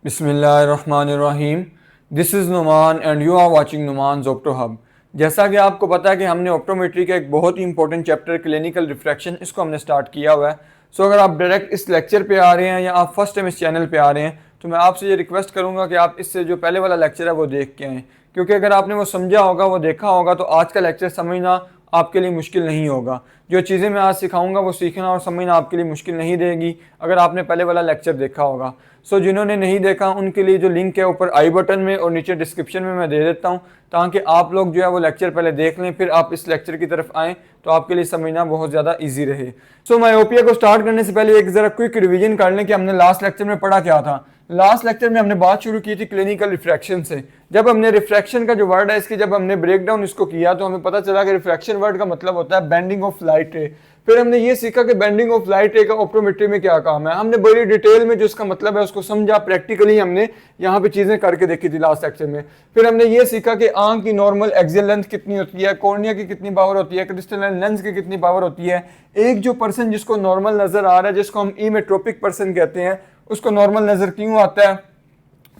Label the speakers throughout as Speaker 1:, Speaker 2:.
Speaker 1: बिस्मिल्लाहिर्रहमानिर्रहीम। This is Numan and you are watching Numan's opto hub. जैसा कि आपको पता है कि हमने ऑप्टोमेट्री का एक बहुत ही इंपॉर्टेंट चैप्टर क्लिनिकल रिफ्रैक्शन इसको हमने स्टार्ट किया हुआ है। सो अगर आप डायरेक्ट इस लेक्चर पे आ रहे हैं या आप फर्स्ट टाइम इस चैनल पे आ रहे हैं तो मैं आपसे ये रिक्वेस्ट करूँगा कि आप इससे जो पहले वाला लेक्चर है वो देख के आएँ, क्योंकि अगर आपने वो समझा होगा, वो देखा होगा, तो आज का लेक्चर समझना आपके लिए मुश्किल नहीं होगा। जो चीज़ें मैं आज सिखाऊंगा वो सीखना और समझना आपके लिए मुश्किल नहीं रहेगी अगर आपने पहले वाला लेक्चर देखा होगा। सो जिन्होंने नहीं देखा उनके लिए जो लिंक है ऊपर आई बटन में और नीचे डिस्क्रिप्शन में मैं दे देता हूँ, ताकि आप लोग जो है वो लेक्चर पहले देख लें, फिर आप इस लेक्चर की तरफ आएँ तो आपके लिए समझना बहुत ज़्यादा ईजी रहे। सो मायोपिया को स्टार्ट करने से पहले एक ज़रा क्विक रिवीजन कर लें कि हमने लास्ट लेक्चर में पढ़ा क्या था। लास्ट लेक्चर में हमने बात शुरू की थी क्लिनिकल रिफ्रैक्शन से। जब हमने रिफ्रैक्शन का जो वर्ड है इसकी जब हमने ब्रेक डाउन इसको किया तो हमें पता चला कि रिफ्रैक्शन वर्ड का मतलब होता है बेंडिंग ऑफ लाइट रे। फिर हमने ये सीखा कि बेंडिंग ऑफ लाइट रे का ऑप्टोमेट्री में क्या काम है। हमने बड़ी डिटेल में जो इसका मतलब है उसको समझा, प्रैक्टिकली हमने यहाँ पे चीजें करके देखी थी लास्ट लेक्चर में। फिर हमने ये सीखा कि आंख की नॉर्मल एक्सियल लेंथ कितनी होती है, कॉर्निया की कितनी पावर होती है, क्रिस्टलाइन लेंस की कितनी पावर होती है। एक जो पर्सन जिसको नॉर्मल नजर आ रहा है, जिसको हम इमेट्रोपिक पर्सन कहते हैं, उसको नॉर्मल नजर क्यों आता है।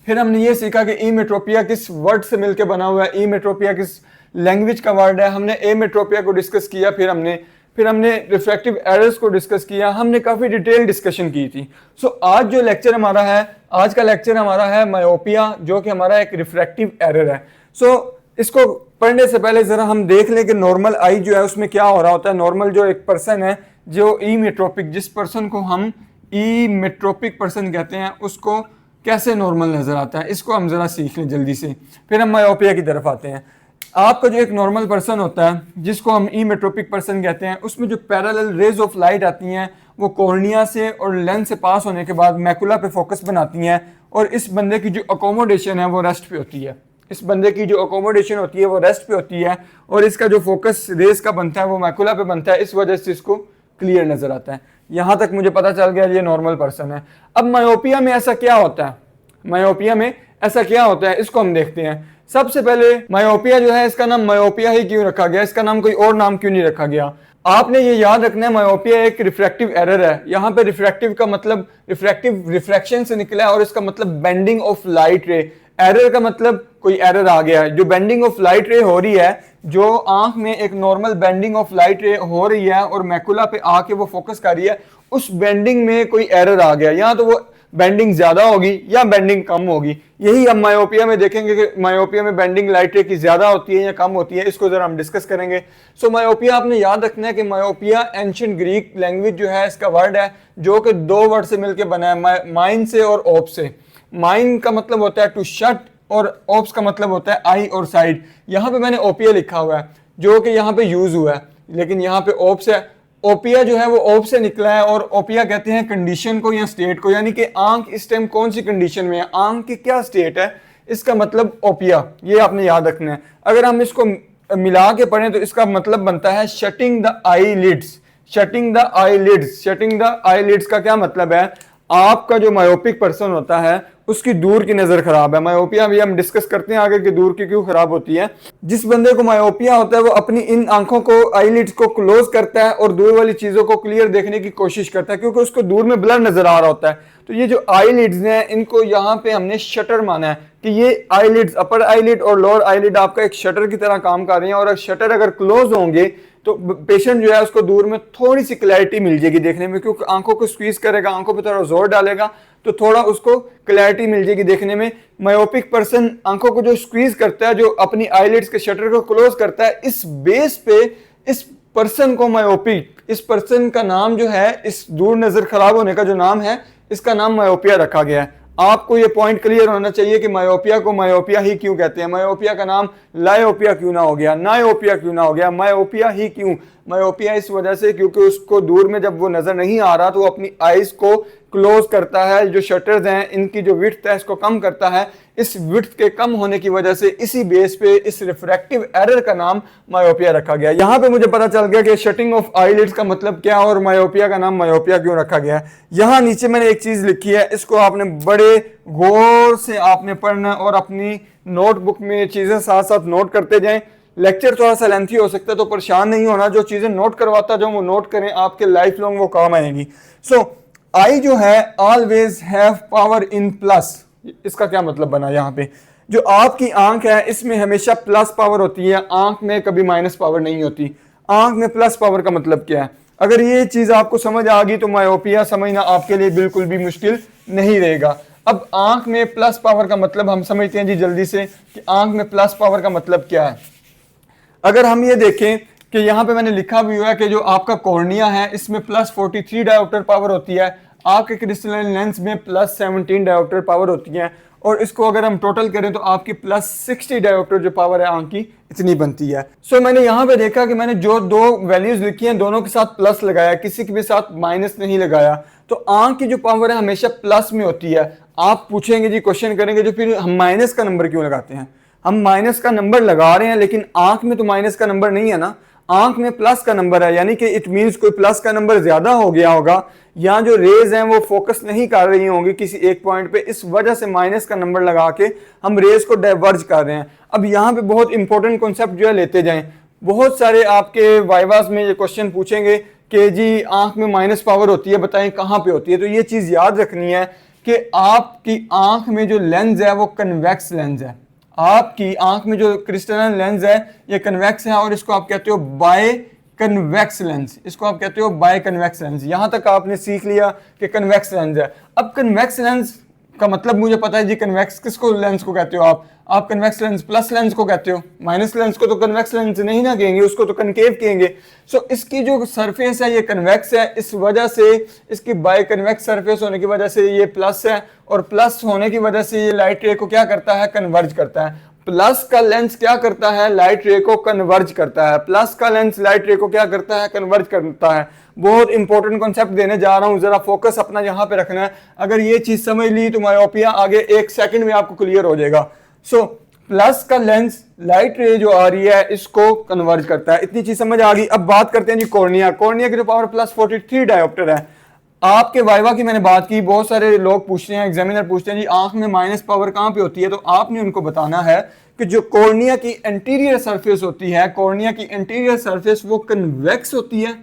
Speaker 1: फिर हमने ये सीखा कि इमेट्रोपिया किस वर्ड से मिलकर बना हुआ है, इमेट्रोपिया किस लैंग्वेज का वर्ड है। हमने एमेट्रोपिया को डिस्कस किया, फिर हमने रिफ्रैक्टिव एरर्स को डिस्कस किया। हमने काफ़ी डिटेल डिस्कशन की थी। सो आज जो लेक्चर हमारा है, आज का लेक्चर हमारा है मायोपिया, जो कि हमारा एक रिफ्रैक्टिव एरर है। सो इसको पढ़ने से पहले ज़रा हम देख लें कि नॉर्मल आई जो है उसमें क्या हो रहा होता है। नॉर्मल जो एक पर्सन है जो इमेट्रोपिक, जिस पर्सन को हम इमेट्रोपिक पर्सन कहते हैं, उसको कैसे नॉर्मल नजर आता है, इसको हम जरा सीख लें जल्दी से, फिर हम मायोपिया की तरफ आते हैं। आपका जो एक नॉर्मल पर्सन होता है जिसको हम इमेट्रोपिक पर्सन कहते हैं, उसमें जो पैरेलल रेज ऑफ लाइट आती हैं वो कॉर्निया से और लेंस से पास होने के बाद मैकुला पे फोकस बनाती हैं, और इस बंदे की जो अकोमोडेशन है वो रेस्ट पे होती है। इस बंदे की जो अकोमोडेशन होती है वो रेस्ट पे होती है, और इसका जो फोकस रेज का बनता है वो मैकुला पे बनता है। इस वजह से इसको क्लियर नजर आता है। यहाँ तक मुझे पता चल गया ये नॉर्मल पर्सन है। अब मायोपिया में ऐसा क्या होता है, मायोपिया में ऐसा क्या होता है, इसको हम देखते हैं। सबसे पहले मायोपिया जो है, इसका नाम मायोपिया ही क्यों रखा गया, इसका नाम कोई और नाम क्यों नहीं रखा गया। आपने ये याद रखना है मायोपिया एक रिफ्रैक्टिव एरर है। यहाँ पे रिफ्रैक्टिव का मतलब रिफ्रैक्टिव रिफ्रैक्शन से निकला है, और इसका मतलब बेंडिंग ऑफ लाइट रे। एरर का मतलब कोई एरर आ गया है। जो बेंडिंग ऑफ लाइट रे हो रही है, जो आंख में एक नॉर्मल बेंडिंग ऑफ लाइट रे हो रही है और मैकुला पे आके वो फोकस कर रही है, उस बेंडिंग में कोई एरर आ गया। यहाँ तो वो बेंडिंग ज्यादा होगी या बेंडिंग कम होगी। यही हम मायोपिया में देखेंगे कि मायोपिया में बेंडिंग लाइट रे की ज्यादा होती है या कम होती है, इसको जरा हम डिस्कस करेंगे। सो मायोपिया आपने याद रखना है कि मायोपिया एंशिएंट ग्रीक लैंग्वेज जो है इसका वर्ड है, जो कि दो वर्ड से मिलकर बना है, माइन से और ओप से। माइन का मतलब होता है टू शट, और ओप्स का मतलब होता है आई और साइड। यहाँ पे मैंने ओपिया लिखा हुआ है जो कि यहाँ पे यूज हुआ है, लेकिन यहाँ पे ओप्स है। ओपिया जो है वो ओप से निकला है, और ओपिया कहते हैं कंडीशन को या स्टेट को, यानी कि आंख इस टाइम कौन सी कंडीशन में है, आंख की क्या स्टेट है, इसका मतलब ओपिया। ये आपने याद रखना है। अगर हम इसको मिला के पढ़ें तो इसका मतलब बनता है shutting the eye lids. Shutting the eye lids, shutting the eye lids का क्या मतलब है, आपका जो मायोपिक पर्सन होता है उसकी दूर की नजर खराब है। मायोपिया भी हम डिस्कस करते हैं आगे कि दूर की क्यों खराब होती है। जिस बंदे को मायोपिया होता है वो अपनी इन आंखों को, आईलिड्स को क्लोज करता है और दूर वाली चीजों को क्लियर देखने की कोशिश करता है, क्योंकि उसको दूर में ब्लर नजर आ रहा होता है। तो ये जो आईलिड्स हैं इनको यहाँ पे हमने शटर माना है कि ये आईलिड्स, अपर आईलिड और लोअर आईलिड आपका एक शटर की तरह काम कर रही है, और शटर अगर क्लोज होंगे तो पेशेंट जो है उसको दूर में थोड़ी सी क्लैरिटी मिल जाएगी देखने में, क्योंकि आंखों को स्क्वीज करेगा, आंखों पे थोड़ा जोर डालेगा तो थोड़ा उसको क्लैरिटी मिल जाएगी देखने में। मायोपिक पर्सन आंखों को जो स्क्वीज करता है, जो अपनी आईलिड्स के शटर को क्लोज करता है, इस बेस पे इस पर्सन को मायोपिक, इस पर्सन का नाम जो है, इस दूर नजर खराब होने का जो नाम है, इसका नाम मायोपिया रखा गया है। आपको ये पॉइंट क्लियर होना चाहिए कि मायोपिया को मायोपिया ही क्यों कहते हैं। मायोपिया का नाम लायोपिया क्यों ना हो गया, नायोपिया क्यों ना हो गया, मायोपिया ही क्यों। मायोपिया इस वजह से क्योंकि उसको दूर में जब वो नजर नहीं आ रहा तो वो अपनी आईज को क्लोज करता है, जो शटर्स हैं इनकी जो विड्थ है इसको कम करता है। इस विड्थ के कम होने की वजह से इसी बेस पे इस रिफ्रैक्टिव एरर का नाम मायोपिया रखा गया। यहाँ पे मुझे पता चल गया कि शटिंग ऑफ आईलिड्स का मतलब क्या और मायोपिया का नाम मायोपिया क्यों रखा गया। यहाँ नीचे मैंने एक चीज लिखी है, इसको आपने बड़े गौर से आपने पढ़ना और अपनी नोटबुक में चीजें साथ साथ नोट करते जाएं। लेक्चर थोड़ा सा लेंथी हो सकता है तो परेशान नहीं होना, जो चीजें नोट करवाता जो वो नोट करें, आपके लाइफ लॉन्ग वो काम आएंगी। सो आई जो है always have power in plus, इसका क्या मतलब बना यहाँ पे, जो आपकी आंख है इसमें हमेशा प्लस पावर होती है, आंख में कभी माइनस पावर नहीं होती। आंख में प्लस पावर का मतलब क्या है? अगर ये चीज आपको समझ आ गई तो मायोपिया समझना आपके लिए बिल्कुल भी मुश्किल नहीं रहेगा। अब आंख में प्लस पावर का मतलब हम समझते हैं जी जल्दी से कि आंख में प्लस पावर का मतलब क्या है। अगर हम ये देखें कि यहाँ पे मैंने लिखा भी हुआ है कि जो आपका कॉर्निया है इसमें प्लस 43 डायोप्टर पावर होती है, आपके क्रिस्टलाइन लेंस में प्लस 17 डायोप्टर पावर होती है, और इसको अगर हम टोटल करें तो आपकी प्लस 60 डायोप्टर जो पावर है आंख की इतनी बनती है। सो मैंने यहाँ पे देखा कि मैंने जो दो वैल्यूज लिखी हैं दोनों के साथ प्लस लगाया, किसी के भी साथ माइनस नहीं लगाया, तो आंख की जो पावर है हमेशा प्लस में होती है। आप पूछेंगे जी, क्वेश्चन करेंगे जो फिर हम माइनस का नंबर क्यों लगाते हैं? हम माइनस का नंबर लगा रहे हैं लेकिन आंख में तो माइनस का नंबर नहीं है ना, आंख में प्लस का नंबर है, यानी कि इट मींस कोई प्लस का नंबर ज्यादा हो गया होगा, या जो रेज हैं वो फोकस नहीं कर रही होंगी किसी एक पॉइंट पे, इस वजह से माइनस का नंबर लगा के हम रेज को डाइवर्ज कर रहे हैं। अब यहाँ पे बहुत इंपॉर्टेंट कॉन्सेप्ट जो है लेते जाएं। बहुत सारे आपके वाइवास में ये क्वेश्चन पूछेंगे कि जी आंख में माइनस पावर होती है, बताएं कहाँ पे होती है। तो ये चीज याद रखनी है कि आपकी आंख में जो लेंस है वो कन्वेक्स लेंस है। आपकी आंख में जो क्रिस्टलाइन लेंस है ये कन्वेक्स है, और इसको आप कहते हो बाय कन्वेक्स लेंस, इसको आप कहते हो बाय कन्वेक्स लेंस। यहां तक आपने सीख लिया कि कन्वेक्स लेंस है। अब कन्वेक्स लेंस का मतलब मुझे पता है जी, कन्वेक्स किसको लेंस को कहते हो आप कन्वेक्स लेंस प्लस लेंस को कहते हो, माइनस लेंस को तो कन्वेक्स लेंस नहीं ना कहेंगे, उसको तो कनकेव कहेंगे। सो इसकी जो सरफेस है ये कन्वेक्स है, इस वजह से इसकी बाय कन्वेक्स सरफेस होने की वजह से ये प्लस है, और प्लस होने की वजह से ये लाइट रे को क्या करता है, कन्वर्ज करता है। प्लस का लेंस क्या करता है, लाइट रे को कन्वर्ज करता है। प्लस का लेंस लाइट रे को क्या करता है, कन्वर्ज करता है। बहुत इंपॉर्टेंट कॉन्सेप्ट देने जा रहा हूं, जरा फोकस अपना यहाँ पे रखना है। अगर ये चीज समझ ली तो मायोपिया आगे 1 सेकंड में आपको क्लियर हो जाएगा। सो प्लस का लेंस लाइट रे जो आ रही है इसको कन्वर्ज करता है, इतनी चीज समझ आ गई। अब बात करते हैं जी कॉर्निया। कॉर्निया की जो पावर प्लस 43 डायोप्टर है। आपके वाइवा की मैंने बात की, बहुत सारे लोग पूछते हैं, एग्जामिनर पूछते हैं जी आंख में माइनस पावर कहां पे होती है, तो आपने उनको बताना है कि जो कॉर्निया की एंटीरियर सरफेस होती है, कॉर्निया की एंटीरियर सरफेस वो कन्वेक्स होती है।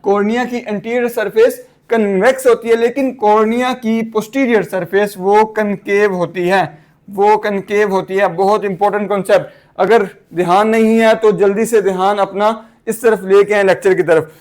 Speaker 1: कॉर्निया की एंटीरियर सरफेस कन्वेक्स होती है, लेकिन कॉर्निया की पोस्टीरियर सरफेस वो कनकेव होती है, वो कनकेव होती है। बहुत इंपॉर्टेंट कॉन्सेप्ट, अगर ध्यान नहीं है तो जल्दी से ध्यान अपना इस तरफ लेके आए लेक्चर की तरफ।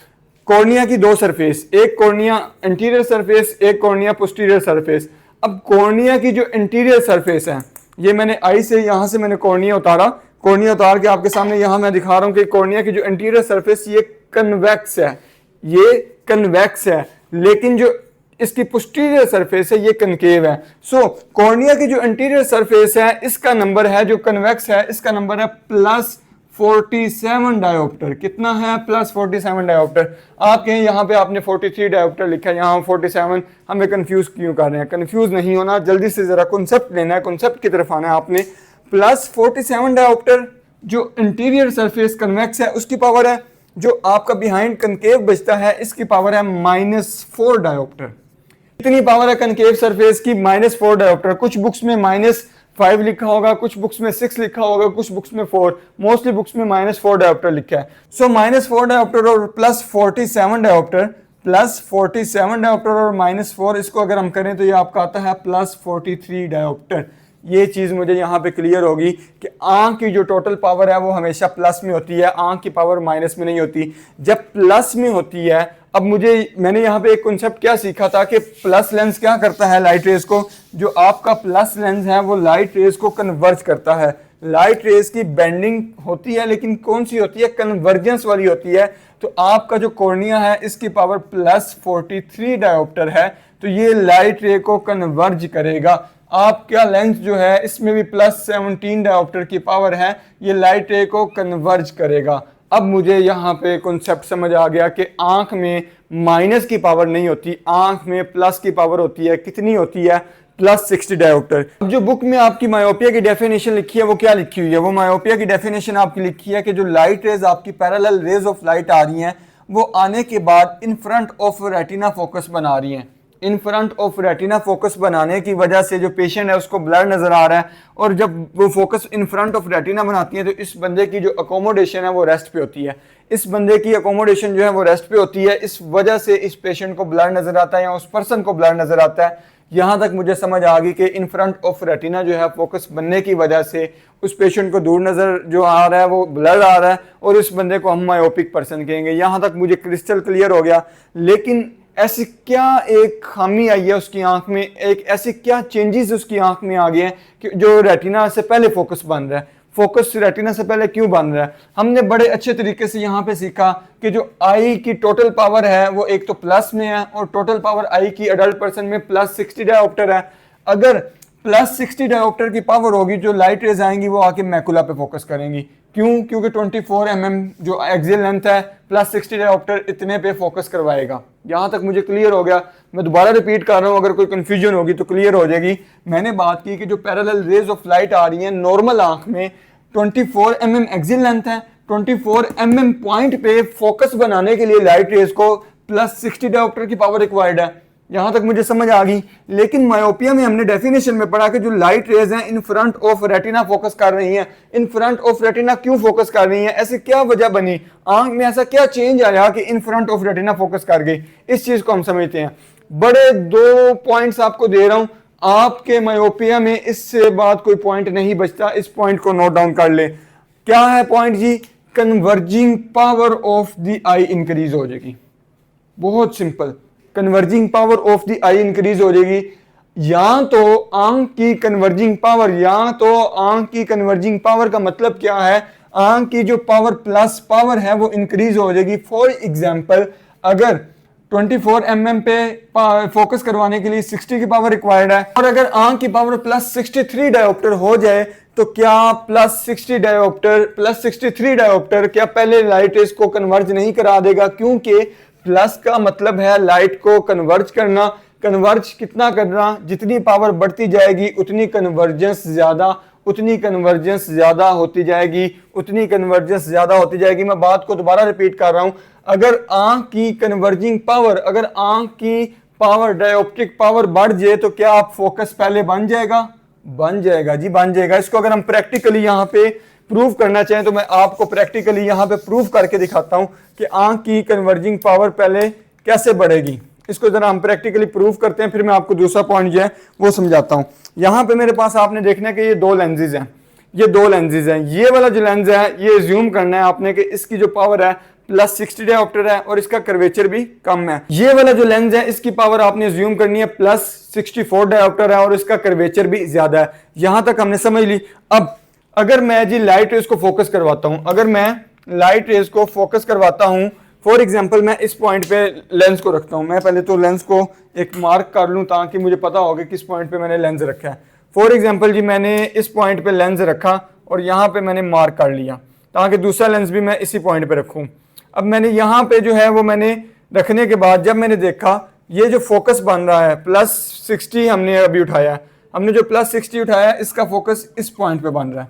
Speaker 1: कॉर्निया की दो सरफेस, एक कॉर्निया एंटीरियर सरफेस, एक कॉर्निया पोस्टीरियर सरफेस। अब कॉर्निया की जो एंटीरियर सरफेस है, ये मैंने आई से यहां से मैंने कॉर्निया उतारा, कॉर्निया उतार के आपके सामने यहां मैं दिखा रहा हूं कि कॉर्निया की जो एंटीरियर सरफेस ये कन्वेक्स है, ये कन्वेक्स है, लेकिन जो इसकी पोस्टीरियर सरफेस है ये कनकेव है। सो कॉर्निया की जो एंटीरियर सरफेस है इसका नंबर है, जो कन्वेक्स है इसका नंबर है प्लस 47 डायोप्टर। कितना है, प्लस 47 डायोप्टर। आप कहें यहाँ पे आपने 43 डायोप्टर लिखा है, यहाँ 47, हमें कंफ्यूज क्यों कर रहे हैं? कंफ्यूज नहीं होना, जल्दी से जरा कॉन्सेप्ट लेना है, कॉन्सेप्ट की तरफ आना है आपने। प्लस 47 डायोप्टर जो इंटीरियर सरफेस कन्वेक्स है उसकी पावर है, जो आपका बिहाइंड कनकेव बचता है इसकी पावर है -4 डायोप्टर। इतनी पावर है कनकेव सरफेस की, -4 डायोप्टर। कुछ बुक्स में -5 लिखा होगा, कुछ बुक्स में 6 लिखा होगा, कुछ बुक्स में 4, मोस्टली बुक्स में -4 डायोप्टर लिखा है। सो -4 डायोप्टर और प्लस 47 डायोप्टर, प्लस 47 डायोप्टर और -4, इसको अगर हम करें तो ये आपका आता है प्लस 43 डायोप्टर। ये चीज़ मुझे यहाँ पे क्लियर होगी कि आंख की जो टोटल पावर है वो हमेशा प्लस में होती है, आंख की पावर माइनस में नहीं होती। जब प्लस में होती है, अब मैंने यहाँ पे एक कॉन्सेप्ट क्या सीखा था कि प्लस लेंस क्या करता है लाइट रेज को, जो आपका प्लस लेंस है वो लाइट रेज को कन्वर्ज करता है। लाइट रेज की बेंडिंग होती है, लेकिन कौन सी होती है, कन्वर्जेंस वाली होती है। तो आपका जो कॉर्निया है इसकी पावर प्लस 43 डायोप्टर है, तो ये लाइट रे को कन्वर्ज करेगा। आपका लेंस जो है इसमें भी प्लस 17 डायोप्टर की पावर है, ये लाइट रे को कन्वर्ज करेगा। अब मुझे यहाँ पे कॉन्सेप्ट समझ आ गया कि आंख में माइनस की पावर नहीं होती, आंख में प्लस की पावर होती है। कितनी होती है, प्लस 60 डायोप्टर। अब जो बुक में आपकी मायोपिया की डेफिनेशन लिखी है वो क्या लिखी हुई है, वो मायोपिया की डेफिनेशन आपकी लिखी है कि जो लाइट रेज आपकी पैरेलल रेज ऑफ लाइट आ रही हैं वो आने के बाद इन फ्रंट ऑफ रेटिना फोकस बना रही हैं। इन फ्रंट ऑफ रेटिना फोकस बनाने की वजह से जो पेशेंट है उसको ब्लर नजर आ रहा है, और जब वो focus in front of retina बनाती है तो इस बंदे की जो अकोमोडेशन है वो रेस्ट पे होती है। इस बंदे की अकोमोडेशन जो है वो रेस्ट पे होती है, इस वजह से इस पेशेंट को ब्लर नजर आता है या उस पर्सन को ब्लर नजर आता है। यहाँ तक मुझे समझ आ गई कि इन फ्रंट ऑफ रेटिना जो है फोकस बनने की वजह से उस पेशेंट को दूर नज़र जो आ रहा है वो ब्लर आ रहा है और उस बंदे को हम मायोपिक पर्सन कहेंगे। यहाँ तक मुझे क्रिस्टल क्लियर हो गया। लेकिन ऐसी क्या एक खामी आई है उसकी आंख में, एक ऐसी क्या चेंजेस उसकी आंख में आ गए हैं कि जो रेटिना से पहले फोकस बन रहा है। फोकस रेटिना से पहले क्यों बन रहा है? हमने बड़े अच्छे तरीके से यहाँ पे सीखा कि जो आई की टोटल पावर है वो एक तो प्लस में है और टोटल पावर आई की अडल्ट पर्सन में +60 डायोप्टर है। अगर +60 डायोप्टर की पावर होगी, जो लाइट रेज आएंगी वो आके मैकुला पे फोकस करेंगी। क्यों? क्योंकि 24 mm जो एक्सियल लेंथ है +60 डायोप्टर इतने पे फोकस करवाएगा। यहाँ तक मुझे क्लियर हो गया। मैं दोबारा रिपीट कर रहा हूँ, अगर कोई कंफ्यूजन होगी तो क्लियर हो जाएगी। मैंने बात की कि जो पैरेलल रेज ऑफ लाइट आ रही है नॉर्मल आंख में 24 mm एक्सियल लेंथ है, 24 mm पॉइंट पे फोकस बनाने के लिए लाइट रेज को +60 डायोप्टर की पावर रिक्वायर्ड है। यहां तक मुझे समझ आ गई। लेकिन मायोपिया में हमने डेफिनेशन में पढ़ा कि जो लाइट रेज हैं इन फ्रंट ऑफ रेटिना फोकस कर रही हैं। इन फ्रंट ऑफ रेटिना क्यों फोकस कर रही हैं? ऐसी क्या वजह बनी? आंख में ऐसा क्या चेंज आया कि इन फ्रंट ऑफ रेटिना फोकस कर गई? इस चीज को हम समझते हैं। बड़े 2 पॉइंट्स आपको दे रहा हूं, आपके मायोपिया में इससे बाद कोई पॉइंट नहीं बचता। इस पॉइंट को नोट डाउन कर ले। क्या है पॉइंट जी? Converging power of the eye increase हो जाएगी। बहुत simple, converging power of the eye increase हो जाएगी। या तो आंख की कन्वर्जिंग पावर, या तो आंख की कन्वर्जिंग पावर का मतलब क्या है? आंख की जो पावर प्लस पावर है वो इंक्रीज हो जाएगी। फॉर एग्जांपल, अगर 24 mm पे फोकस करवाने के लिए 60 की पावर रिक्वायर्ड है और अगर आंख की पावर +63 डायोप्टर हो जाए तो क्या +63 डायोप्टर क्या पहले लाइट रेज को कन्वर्ज नहीं करा देगा? क्योंकि प्लस का मतलब है लाइट को कन्वर्ज करना। कन्वर्ज कितना करना? जितनी पावर बढ़ती जाएगी उतनी कन्वर्जेंस ज्यादा, उतनी कन्वर्जेंस ज्यादा होती जाएगी, उतनी कन्वर्जेंस ज्यादा होती जाएगी। मैं बात को दोबारा रिपीट कर रहा हूं। अगर आंख की कन्वर्जिंग पावर, अगर आंख की पावर, डायोप्टिक पावर बढ़ जाए तो क्या आप फोकस पहले बन जाएगा? बन जाएगा जी, बन जाएगा। इसको अगर हम प्रैक्टिकली यहाँ पे प्रूव करना चाहें तो मैं आपको प्रैक्टिकली यहाँ पे प्रूव करके दिखाता हूँ कि आंख की कन्वर्जिंग पावर पहले कैसे बढ़ेगी। इसको जरा हम प्रैक्टिकली प्रूव करते हैं, फिर मैं आपको दूसरा पॉइंट जो है वो समझाता हूँ। यहाँ पे मेरे पास आपने देखना है कि ये 2 लेंसेज हैं, ये 2 लेंसेज हैं। ये वाला जो लेंस है ये ज्यूम करना है आपने कि इसकी जो पावर है +60 डायोप्टर है और इसका कर्वेचर भी कम है। ये वाला जो लेंस है इसकी पावर आपने ज्यूम करनी है +64 डायोप्टर है और इसका कर्वेचर भी ज्यादा है। यहां तक हमने समझ ली। अब अगर मैं जी लाइट रेज को फोकस करवाता हूं, अगर मैं लाइट रेज को फोकस करवाता हूं, फॉर एग्जांपल मैं इस पॉइंट पे लेंस को रखता हूं। मैं पहले तो लेंस को एक मार्क कर लूं ताकि मुझे पता होगा किस पॉइंट पे मैंने लेंस रखा है। फॉर एग्जांपल जी मैंने इस पॉइंट पे लेंस रखा और यहाँ पे मैंने मार्क कर लिया ताकि दूसरा लेंस भी मैं इसी पॉइंट पे रखूं। अब मैंने यहाँ पे जो है वो मैंने रखने के बाद जब मैंने देखा ये जो फोकस बन रहा है +60 हमने अभी उठाया, हमने जो +60 उठाया इसका फोकस इस पॉइंट पे बन रहा है,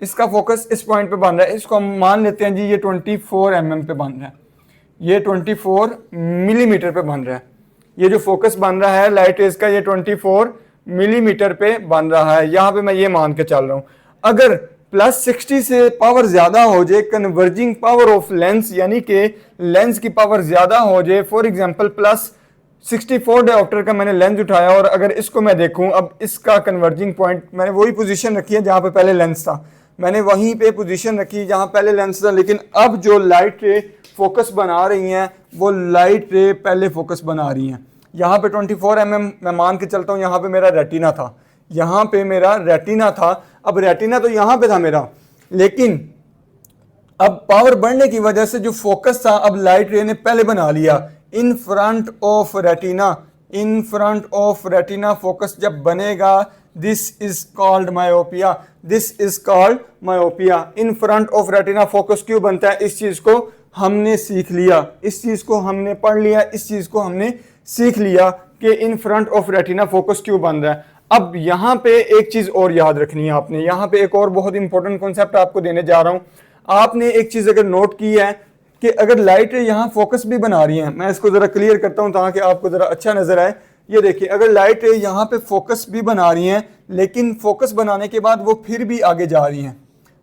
Speaker 1: इसका फोकस इस पॉइंट पे बन रहा है। इसको हम मान लेते हैं जी ये 24 mm पे बन रहा है, ये 24 मिलीमीटर पे बन रहा है। ये जो फोकस बन रहा है लाइट रेज का ये 24 मिलीमीटर पे बन रहा है। यहाँ पे मैं ये मान के चल रहा हूँ। अगर +60 से पावर ज्यादा हो जाए, कन्वर्जिंग पावर ऑफ लेंस यानी कि लेंस की पावर ज्यादा हो जाए, फॉर एग्जांपल +64 डायोप्टर का मैंने लेंस उठाया और अगर इसको मैं देखूं, अब इसका कन्वर्जिंग पॉइंट मैंने वही पोजीशन रखी है जहां पे पहले लेंस था, मैंने वहीं पे पोजीशन रखी जहां पहले लेंस था। लेकिन अब जो लाइट रे फोकस बना रही हैं वो लाइट रे पहले फोकस बना रही हैं। यहाँ पे 24 mm मैं मान के चलता हूँ, यहाँ पे मेरा रेटिना था, यहाँ पे मेरा रेटिना था। अब रेटिना तो यहाँ पे था मेरा, लेकिन अब पावर बढ़ने की वजह से जो फोकस था अब लाइट रे ने पहले बना लिया इन front of retina. In front of retina focus जब बनेगा this is called myopia, this is called myopia. In front of retina focus क्यों बनता है? इस चीज को हमने सीख लिया, इस चीज को हमने पढ़ लिया, इस चीज को हमने सीख लिया कि इन फ्रंट ऑफ रेटिना फोकस क्यों बन रहा है। अब यहाँ पे एक चीज और याद रखनी है आपने, यहाँ पे एक और बहुत इंपॉर्टेंट कॉन्सेप्ट आपको देने जा रहा हूँ। आपने एक चीज अगर नोट की है कि अगर लाइट यहाँ फोकस भी बना रही है, मैं इसको जरा क्लियर करता हूँ ताकि आपको जरा अच्छा नजर आए। ये देखिए, अगर लाइट यहाँ पे फोकस भी बना रही हैं, लेकिन फोकस बनाने के बाद वो फिर भी आगे जा रही हैं,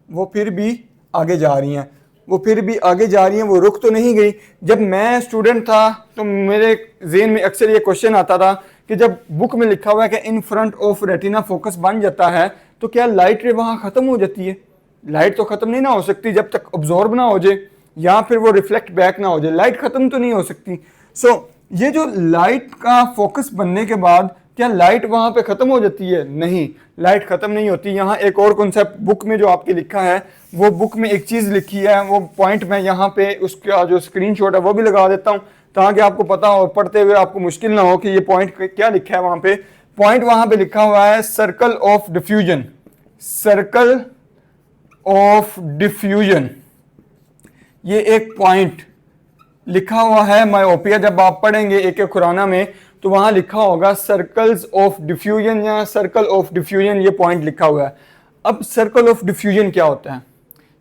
Speaker 1: वो फिर भी आगे जा रही हैं, वो फिर भी आगे जा रही हैं, वो रुक तो नहीं गई। जब मैं स्टूडेंट था तो मेरे जेहन में अक्सर ये क्वेश्चन आता था कि जब बुक में लिखा हुआ है कि इन फ्रंट ऑफ रेटिना फोकस बन जाता है, तो क्या लाइट रे वहाँ ख़त्म हो जाती है? लाइट तो ख़त्म नहीं ना हो सकती जब तक ऑब्जॉर्ब ना हो जाए या फिर वो रिफ्लेक्ट बैक ना हो जाए, लाइट ख़त्म तो नहीं हो सकती। सो ये जो लाइट का फोकस बनने के बाद क्या लाइट वहाँ पे ख़त्म हो जाती है? नहीं, लाइट ख़त्म नहीं होती। यहाँ एक और कॉन्सेप्ट बुक में जो आपके लिखा है, वो बुक में एक चीज़ लिखी है, वो पॉइंट मैं यहाँ पे उसका जो स्क्रीनशॉट है वो भी लगा देता हूँ ताकि आपको पता हो, पढ़ते हुए आपको मुश्किल ना हो कि ये पॉइंट क्या लिखा है। वहाँ पे पॉइंट वहाँ पे लिखा हुआ है circle of diffusion, circle of diffusion, ये एक पॉइंट लिखा हुआ है। मायोपिया जब आप पढ़ेंगे एक खुराना में तो वहां लिखा होगा सर्कल्स ऑफ डिफ्यूजन या सर्कल ऑफ डिफ्यूजन, ये पॉइंट लिखा हुआ है। अब सर्कल ऑफ डिफ्यूजन क्या होता है?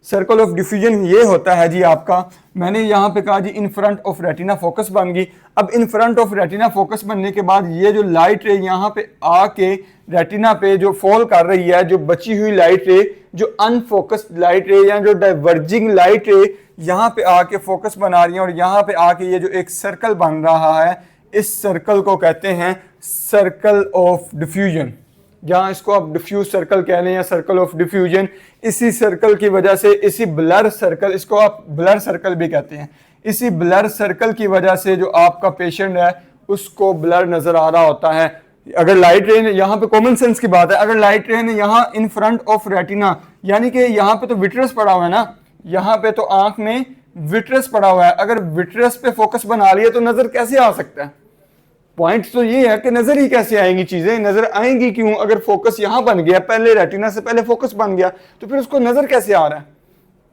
Speaker 1: सर्कल ऑफ डिफ्यूजन ये होता है जी आपका, मैंने यहाँ पे कहा जी in front of retina focus बन गई। अब in front of retina focus बनने के बाद ये जो लाइट रे यहाँ पे आके रेटिना पे जो फॉल कर रही है, जो बची हुई लाइट रे, जो अनफोकस्ड लाइट रे या जो डाइवर्जिंग लाइट रे यहाँ पे आके फोकस बना रही है और यहाँ पे आके ये जो एक सर्कल बन रहा है, इस सर्कल को कहते हैं सर्कल ऑफ डिफ्यूजन, जहाँ इसको आप डिफ्यूज सर्कल कह लें या सर्कल ऑफ डिफ्यूजन। इसी सर्कल की वजह से, इसी ब्लर सर्कल, इसको आप ब्लर सर्कल भी कहते हैं, इसी ब्लर सर्कल की वजह से जो आपका पेशेंट है उसको ब्लर नजर आ रहा होता है। अगर लाइट रे, यहाँ पे कॉमन सेंस की बात है, अगर लाइट रे ने यहाँ इन फ्रंट ऑफ रेटिना, यानी कि यहाँ पे तो विट्रस पड़ा हुआ है ना, यहाँ पे तो आंख में विट्रस पड़ा हुआ है, अगर विट्रस पे फोकस बना लिया तो नजर कैसे आ सकता है? पॉइंट तो ये है कि नजर ही कैसे आएंगी, चीजें नजर आएंगी क्यों? अगर फोकस यहां बन गया, पहले रेटिना से पहले फोकस बन गया, तो फिर उसको नजर कैसे आ रहा है?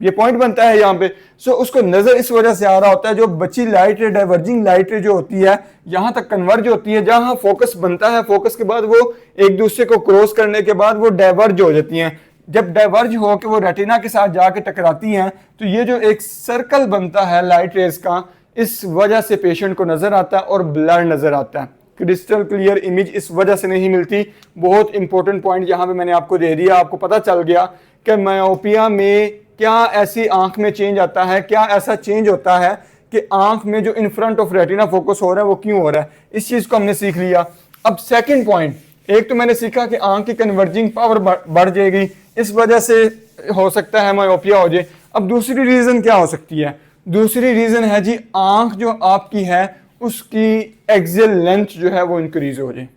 Speaker 1: ये पॉइंट बनता है यहाँ पे। सो उसको नजर इस वजह से आ रहा होता है, जो बची लाइट रे, डाइवर्जिंग लाइट रे जो होती है, यहां तक कन्वर्ज होती है, जहां फोकस बनता है, फोकस के बाद वो एक दूसरे को क्रॉस करने के बाद वो डाइवर्ज हो जाती हैं। जब डाइवर्ज हो के वो रेटिना के साथ जाके टकराती हैं, तो ये जो एक सर्कल बनता है लाइट रेज का, इस वजह से पेशेंट को नजर आता है और ब्लर नजर आता है, क्रिस्टल क्लियर इमेज इस वजह से नहीं मिलती। बहुत इंपॉर्टेंट पॉइंट यहाँ पे मैंने आपको दे दिया, आपको पता चल गया कि मायोपिया में क्या ऐसी आंख में चेंज आता है, क्या ऐसा चेंज होता है कि आंख में जो इन फ्रंट ऑफ रेटिना फोकस हो रहा है वो क्यों हो रहा है। इस चीज को हमने सीख लिया। अब सेकेंड पॉइंट, एक तो मैंने सीखा कि आंख की कन्वर्जिंग पावर बढ़ जाएगी, इस वजह से हो सकता है मायोपिया हो जाए। अब दूसरी रीजन क्या हो सकती है? दूसरी रीजन है जी आंख जो आपकी है उसकी एक्सियल लेंथ जो है वो इंक्रीज हो जाए,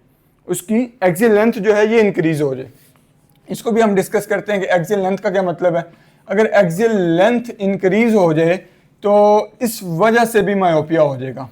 Speaker 1: उसकी एक्सियल लेंथ जो है ये इंक्रीज हो जाए। इसको भी हम डिस्कस करते हैं कि एक्सियल लेंथ का क्या मतलब है। अगर एक्सियल लेंथ इंक्रीज हो जाए तो इस वजह से भी मायोपिया हो जाएगा,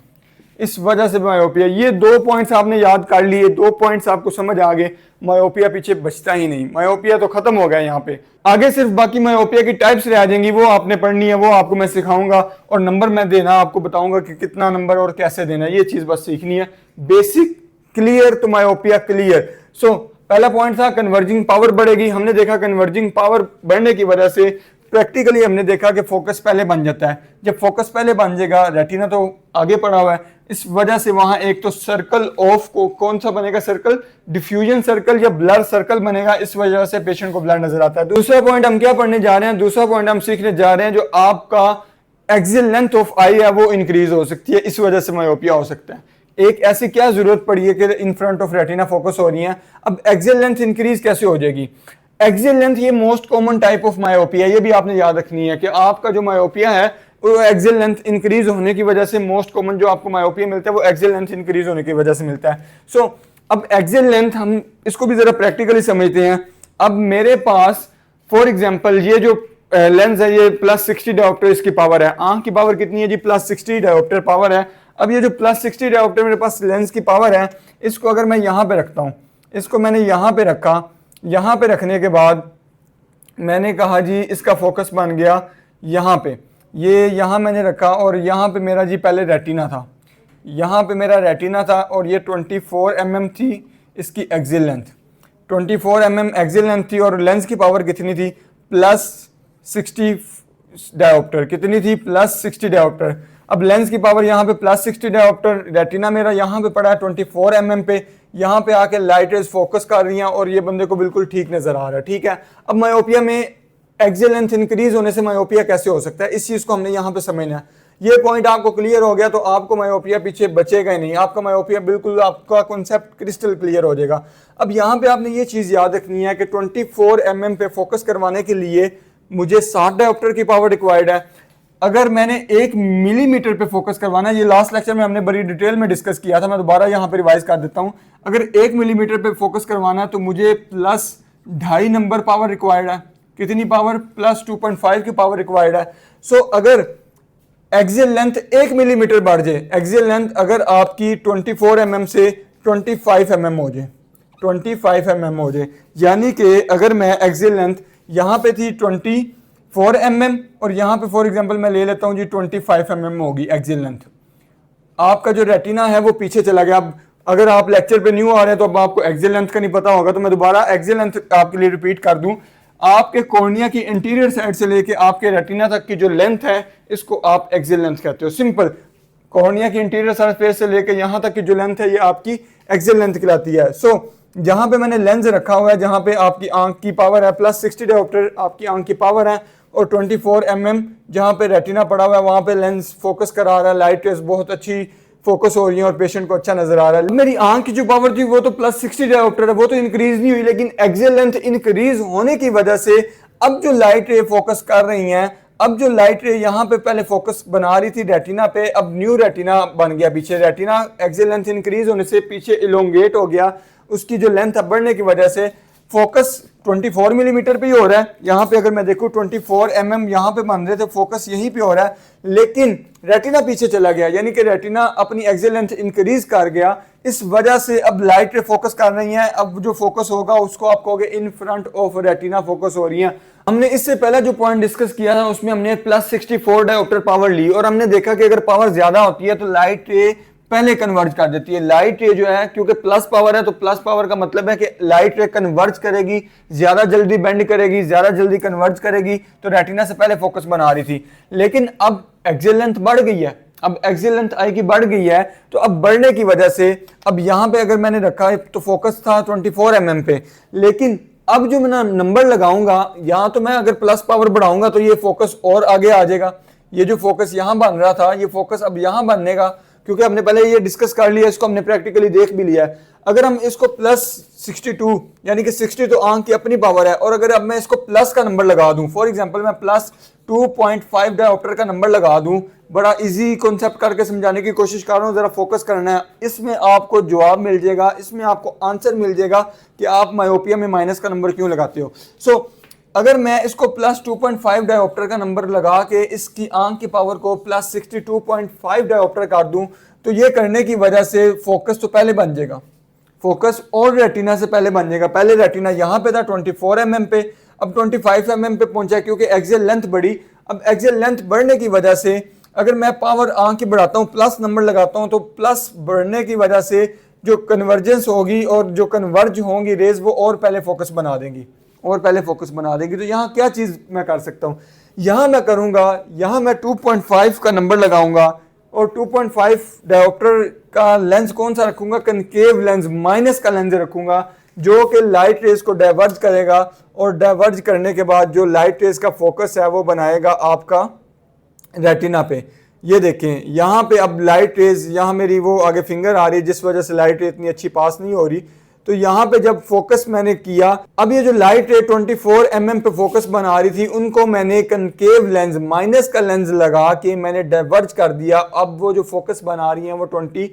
Speaker 1: इस वजह से मायोपिया। ये दो पॉइंट्स आपने याद कर लिए, दो पॉइंट्स आपको समझ आ गए, मायोपिया पीछे बचता ही नहीं, मायोपिया तो खत्म हो गया यहाँ पे। आगे सिर्फ बाकी मायोपिया की टाइप्स रह जाएंगी, वो आपने पढ़नी है, वो आपको मैं सिखाऊंगा और नंबर मैं देना आपको बताऊंगा कि कितना नंबर और कैसे देना है, ये चीज बस सीखनी है। बेसिक क्लियर तो मायोपिया क्लियर। सो पहला पॉइंट था कन्वर्जिंग पावर बढ़ेगी। हमने देखा कन्वर्जिंग पावर बढ़ने की वजह से प्रैक्टिकली हमने देखा कि फोकस पहले बन जाता है। जब फोकस पहले बन जाएगा, रेटिना तो आगे पड़ा हुआ है, इस वजह से वहां एक तो सर्कल ऑफ को कौन सा बनेगा, सर्कल डिफ्यूजन सर्कल या ब्लर सर्कल बनेगा, इस वजह से पेशेंट को ब्लर नजर आता है। दूसरा पॉइंट हम क्या पढ़ने जा रहे हैं? दूसरा पॉइंट हम सीखने जा रहे हैं जो आपका एक्सियल लेंथ ऑफ आई है वो इंक्रीज हो सकती है, इस वजह से मायोपिया हो सकता है। एक ऐसी क्या जरूरत पड़ी है कि इन फ्रंट ऑफ रेटिना फोकस हो रही है, अब एक्सियल लेंथ इंक्रीज कैसे हो जाएगी? एक्सियल लेंथ ये most common type of myopia, ये भी आपने याद रखनी है कि आपका जो मायोपिया है वो एक्सियल लेंथ इंक्रीज होने की वजह से, मोस्ट कॉमन जो आपको मायोपिया मिलता है वो एक्सियल लेंथ इंक्रीज होने की वजह से मिलता है। सो अब एक्सियल लेंथ हम इसको भी जरा प्रैक्टिकली समझते हैं। अब मेरे पास फॉर एग्जांपल ये जो लेंस है ये +60 डायोप्टर इसकी पावर है, आंख की पावर कितनी है जी? +60 डायोप्टर पावर है। अब ये जो +60 डायोप्टर मेरे पास लेंस की पावर है, इसको अगर मैं यहाँ पे रखता हूँ, इसको मैंने यहाँ पे रखा, यहाँ पे रखने के बाद मैंने कहा जी इसका फोकस बन गया यहाँ पे, ये यहाँ मैंने रखा और यहाँ पे मेरा जी पहले रेटिना था, यहाँ पे मेरा रेटिना था और ये 24 mm थी इसकी axial length, 24 mm axial length थी और लेंस की पावर कितनी थी? +60 डायोप्टर। कितनी थी? +60 डायोप्टर। अब लेंस की पावर यहाँ पे +60 डायोप्टर, रेटिना मेरा यहाँ पे पड़ा है 24 mm पे, यहाँ पे आके लाइट रेज फोकस कर रही हैं और ये बंदे को बिल्कुल ठीक नजर आ रहा है। ठीक है, अब मायोपिया में एक्सियल लेंथ इंक्रीज होने से मायोपिया कैसे हो सकता है, इस चीज को हमने यहाँ पे समझना है। ये पॉइंट आपको क्लियर हो गया तो आपको मायोपिया पीछे बचेगा ही नहीं, आपका मायोपिया बिल्कुल, आपका कॉन्सेप्ट क्रिस्टल क्लियर हो जाएगा। अब यहाँ पे आपने ये चीज़ याद रखनी है कि 24 mm पे फोकस करवाने के लिए मुझे 60 डायोप्टर की पावर रिक्वायर्ड है। अगर मैंने 1 मिलीमीटर पे फोकस करवाना है, ये लास्ट लेक्चर में हमने बड़ी डिटेल में डिस्कस किया था, मैं दोबारा यहाँ पे रिवाइज कर देता हूँ। अगर 1 मिलीमीटर पे फोकस करवाना है तो मुझे प्लस 2.5 नंबर पावर रिक्वायर्ड है। कितनी पावर? प्लस 2.5 की पावर रिक्वायर्ड है। सो अगर एक्सियल लेंथ 1 मिलीमीटर बढ़ जाए, एक्सियल लेंथ अगर आपकी 24 mm से 25 mm हो जाए, 25 mm हो जाए, यानी कि अगर मैं एक्सियल लेंथ यहाँ पे थी 24 mm और यहाँ पे फॉर एग्जांपल मैं ले लेता हूँ जी 25 mm होगी एक्सियल लेंथ, आपका जो रेटिना है वो पीछे चला गया। अब अगर आप लेक्चर पे न्यू आ रहे हैं तो अब आपको एक्सियल लेंथ का नहीं पता होगा, तो मैं दोबारा एक्सियल लेंथ आपके लिए रिपीट कर दूं। आपके कॉर्निया की इंटीरियर साइड से लेके आपके रेटिना तक की जो लेंथ है इसको आप एक्सियल लेंथ कहते हो। सिंपल, कॉर्निया की इंटीरियर सरफेस से लेके यहाँ तक की जो लेंथ है ये आपकी एक्सियल लेंथ कहलाती है। सो जहाँ पे मैंने लेंस रखा हुआ है, जहाँ पे आपकी आंख की पावर है प्लस 60 डायोप्टर आपकी आंख की पावर है, और 24 mm जहाँ पे रेटिना पड़ा हुआ है वहाँ पे लेंस फोकस करा रहा है, लाइट रेस बहुत अच्छी फोकस हो रही है और पेशेंट को अच्छा नजर आ रहा है। मेरी आंख की जो पावर थी वो तो प्लस 60 डायोप्टर है, वो तो इंक्रीज नहीं हुई, लेकिन एक्सियल लेंथ इंक्रीज होने की वजह से अब जो लाइट रे फोकस कर रही हैं, अब जो लाइट रे यहाँ पे पहले फोकस बना रही थी रेटिना पे, अब न्यू रेटिना बन गया पीछे। रेटिना एक्सियल लेंथ इंक्रीज होने से पीछे इलोंगेट हो गया, उसकी जो लेंथ बढ़ने की वजह से फोकस 24 मिलीमीटर पे ही हो रहा है। यहाँ पे अगर मैं देखूँ 24 mm यहाँ पे बन रहे थे, फोकस यहीं पे हो रहा है, लेकिन रेटिना पीछे चला गया, यानी कि रेटिना अपनी एक्सियल लेंथ इंक्रीज कर गया। इस वजह से अब लाइट रे फोकस कर रही है, अब जो फोकस होगा उसको आप कहोगे इन फ्रंट ऑफ रेटिना फोकस हो रही है। हमने इससे पहले जो पॉइंट डिस्कस किया था उसमें हमने प्लस 64 डायोप्टर पावर ली और हमने देखा कि अगर पावर ज्यादा होती है तो लाइट रे पहले कन्वर्ज कर देती है। लाइट रे जो है, क्योंकि प्लस पावर है तो प्लस पावर का मतलब है कि लाइट रे कन्वर्ज करेगी, ज्यादा जल्दी बेंड करेगी, ज्यादा जल्दी कन्वर्ज करेगी, तो रेटिना से पहले फोकस बना रही थी। लेकिन अब एक्सियल लेंथ बढ़ गई है, अब एक्सियल लेंथ आई की बढ़ गई है, तो अब बढ़ने की वजह से अब यहां पे अगर मैंने रखा है तो फोकस था 24 mm पे, लेकिन अब जो मैं नंबर लगाऊंगा यहां, तो मैं अगर प्लस पावर बढ़ाऊंगा तो ये फोकस और आगे आ जाएगा। ये जो फोकस यहां बन रहा था ये फोकस अब यहां बननेगा, क्योंकि हमने पहले ये डिस्कस कर लिया, इसको हमने प्रैक्टिकली देख भी लिया है। अगर हम इसको प्लस 62 यानी कि 60 तो आंख की अपनी पावर है, और अगर अब मैं इसको प्लस का नंबर लगा दूं, फॉर एग्जांपल मैं प्लस 2.5 डायोप्टर का नंबर लगा दूं, बड़ा इजी कॉन्सेप्ट करके समझाने की कोशिश कर रहा हूं, जरा फोकस करना है। इसमें आपको जवाब मिल जाएगा, इसमें आपको आंसर मिल जाएगा कि आप मायोपिया में माइनस का नंबर क्यों लगाते हो। सो अगर मैं इसको प्लस 2.5 डायोप्टर का नंबर लगा के इसकी आंख की पावर को प्लस 62.5 डायोप्टर कर दूं, तो ये करने की वजह से फोकस तो पहले बन जाएगा, फोकस और रेटिना से पहले बन जाएगा। पहले रेटिना यहाँ पे था 24 mm पे, अब 25 mm पे पहुंचा क्योंकि एक्सियल लेंथ बढ़ी। अब एक्सियल लेंथ बढ़ने की वजह से अगर मैं पावर आंख की बढ़ाता हूँ, प्लस नंबर लगाता हूँ, तो प्लस बढ़ने की वजह से जो कन्वर्जेंस होगी और जो कन्वर्ज होंगी रेज वो और पहले फोकस बना देंगी, और पहले फोकस बना देंगी। तो यहाँ क्या चीज मैं कर सकता हूँ, यहाँ मैं करूंगा, यहाँ मैं 2.5 का नंबर लगाऊंगा और 2.5 डायोप्टर का लेंस कौन सा रखूंगा, कनकेव लेंस, माइनस का लेंस रखूंगा, जो कि लाइट रेज को डाइवर्ज करेगा, और डाइवर्ज करने के बाद जो लाइट रेज का फोकस है वो बनाएगा आपका रेटिना पे। ये देखें यहाँ पे अब लाइट रेज, यहाँ मेरी वो आगे फिंगर आ रही है जिस वजह से लाइट रे इतनी अच्छी पास नहीं हो रही, तो यहाँ पे जब फोकस मैंने किया, अब ये जो लाइट रे 24 mm पे फोकस बना रही थी उनको मैंने कनकेव लेंस, माइनस का लेंस लगा के मैंने डाइवर्ज कर दिया। अब वो जो फोकस बना रही हैं वो 24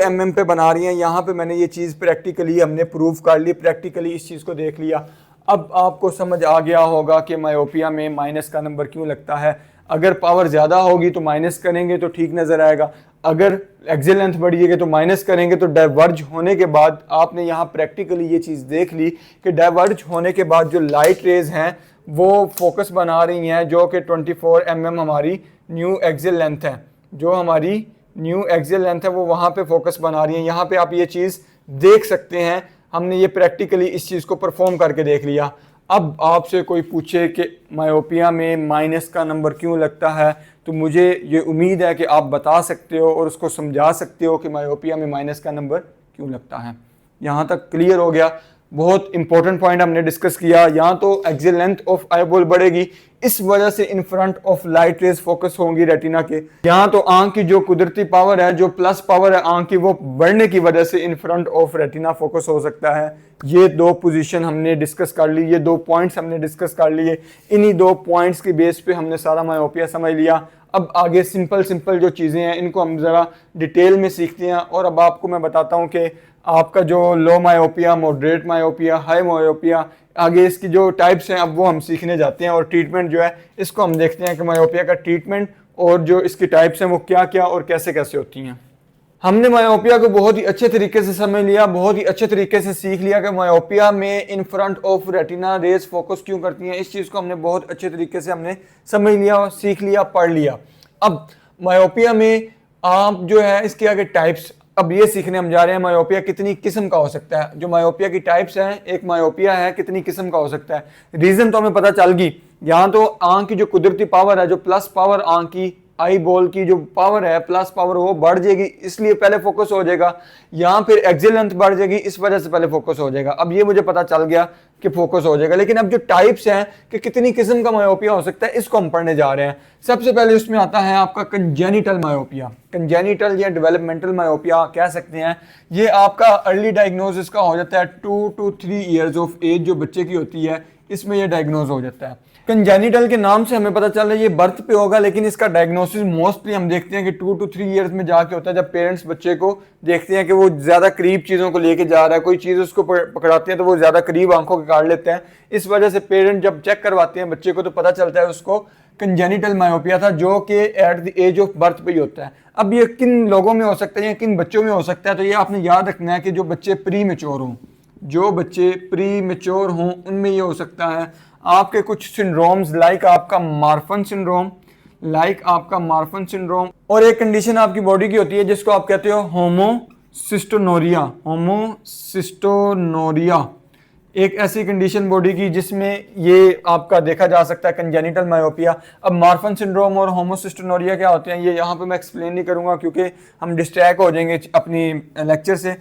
Speaker 1: mm पे बना रही हैं। यहाँ पे मैंने ये चीज़ प्रैक्टिकली हमने प्रूव कर ली, प्रैक्टिकली इस चीज़ को देख लिया। अब आपको समझ आ गया होगा कि मायोपिया में माइनस का नंबर क्यों लगता है। अगर पावर ज़्यादा होगी तो माइनस करेंगे तो ठीक नज़र आएगा, अगर एक्सियल लेंथ बढ़िएगी तो माइनस करेंगे। तो डाइवर्ज होने के बाद आपने यहाँ प्रैक्टिकली ये चीज़ देख ली कि डाइवर्ज होने के बाद जो लाइट रेज हैं वो फोकस बना रही हैं, जो कि 24 mm हमारी न्यू एक्सियल लेंथ है, जो हमारी न्यू एक्सियल लेंथ है वो वहाँ पे फोकस बना रही हैं। यहाँ पे आप ये चीज़ देख सकते हैं, हमने ये प्रैक्टिकली इस चीज़ को परफॉर्म करके देख लिया। अब आपसे कोई पूछे कि मायोपिया में माइनस का नंबर क्यों लगता है, तो मुझे ये उम्मीद है कि आप बता सकते हो और उसको समझा सकते हो कि मायोपिया में माइनस का नंबर क्यों लगता है। यहाँ तक क्लियर हो गया। बहुत इंपॉर्टेंट पॉइंट हमने डिस्कस किया। यहाँ तो एक्सियल लेंथ ऑफ आईबॉल बढ़ेगी, इस वजह से इन front of light rays focus होंगी रेटिना के। यहाँ तो आंख की जो कुदरती पावर है, जो प्लस पावर है आंख की, वो बढ़ने की वजह से इन फ्रंट ऑफ रेटिना फोकस हो सकता है। ये दो पोजीशन हमने डिस्कस कर ली, ये दो पॉइंट्स हमने डिस्कस कर लिए। इन्हीं दो पॉइंट्स की बेस पे हमने सारा मायोपिया समझ लिया। अब आगे सिंपल जो चीज़ें हैं इनको हम ज़रा डिटेल में सीखते हैं। और अब आपको मैं बताता हूँ कि आपका जो low myopia, moderate myopia, high myopia, आगे इसकी जो टाइप्स हैं अब वो हम सीखने जाते हैं। और ट्रीटमेंट जो है इसको हम देखते हैं कि मायोपिया का ट्रीटमेंट और जो इसकी टाइप्स हैं वो क्या क्या और कैसे कैसे होती हैं। हमने मायोपिया को बहुत ही अच्छे तरीके से समझ लिया, बहुत ही अच्छे तरीके से सीख लिया कि मायोपिया में in front of retina rays focus क्यों करती हैं। इस चीज़ को हमने बहुत अच्छे तरीके से हमने समझ लिया, सीख लिया, पढ़ लिया। अब मायोपिया में आप जो है इसके आगे टाइप्स अब ये सीखने हम जा रहे हैं। मायोपिया कितनी किस्म का हो सकता है, जो मायोपिया की टाइप्स हैं, एक मायोपिया है कितनी किस्म का हो सकता है। रीज़न तो हमें पता चल गई, यहाँ तो आंख की जो कुदरती पावर है, जो प्लस पावर आंख की आई बॉल की जो पावर है, प्लस पावर, वो बढ़ जाएगी, इसलिए पहले फोकस हो जाएगा। यहाँ फिर एक्सियल लेंथ बढ़ जाएगी, इस वजह से पहले फोकस हो जाएगा। अब ये मुझे पता चल गया कि फोकस हो जाएगा। लेकिन अब जो टाइप्स हैं कि कितनी किस्म का मायोपिया हो सकता है, इसको हम पढ़ने जा रहे हैं। सबसे पहले उसमें आता है आपका कंजेनिटल मायोपिया। कंजेनिटल या डेवलपमेंटल मायोपिया कह सकते हैं। ये आपका अर्ली डायग्नोसिस का हो जाता है 2 to 3 ईयर्स ऑफ एज जो बच्चे की होती है, इसमें यह डायग्नोज हो जाता है। कंजेनिटल के नाम से हमें पता चल रहा है ये बर्थ पे होगा, लेकिन इसका डायग्नोसिस मोस्टली हम देखते हैं कि 2 to 3 ईयर्स में जाके होता है, जब पेरेंट्स बच्चे को देखते हैं कि वो ज़्यादा करीब चीज़ों को लेके जा रहा है, कोई चीज़ उसको पकड़ाते हैं तो वो ज़्यादा करीब आंखों के काट लेते हैं। इस वजह से पेरेंट जब चेक करवाते हैं बच्चे को तो पता चलता है उसको कंजेनिटल मायोपिया था, जो कि at the age of birth पे ही होता है। अब ये किन लोगों में हो सकता है या किन बच्चों में हो सकता है, तो ये आपने याद रखना है कि जो बच्चे प्री मेच्योर हों, जो बच्चे प्री मेच्योर हों उनमें ये हो सकता है। आपके कुछ सिंड्रोम्स लाइक आपका मार्फन सिंड्रोम, और एक कंडीशन आपकी बॉडी की होती है जिसको आप कहते हो होमोसिस्टोनोरिया। एक ऐसी कंडीशन बॉडी की जिसमें ये आपका देखा जा सकता है कंजेनिटल मायोपिया। अब मार्फन सिंड्रोम और होमोसिस्टोनोरिया क्या होते हैं ये यहाँ पे मैं एक्सप्लेन नहीं करूँगा क्योंकि हम डिस्ट्रैक्ट हो जाएंगे अपनी लेक्चर से।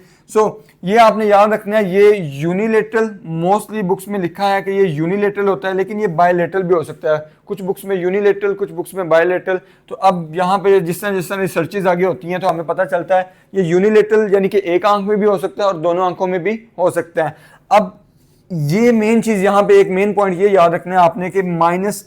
Speaker 1: ये आपने याद रखना है, ये यूनिलेटरल, मोस्टली बुक्स में लिखा है कि ये यूनिलेटरल होता है, लेकिन ये बायलेटरल भी हो सकता है। कुछ बुक्स में यूनिलेटरल, कुछ बुक्स में बायलेटरल। तो अब यहाँ पे जिस तरह रिसर्चेज आगे होती हैं तो हमें पता चलता है ये यूनिलेटरल यानी कि एक आंख में भी हो सकता है और दोनों आंखों में भी हो सकता है। अब ये मेन चीज यहाँ पे एक मेन पॉइंट ये याद रखना है आपने कि -10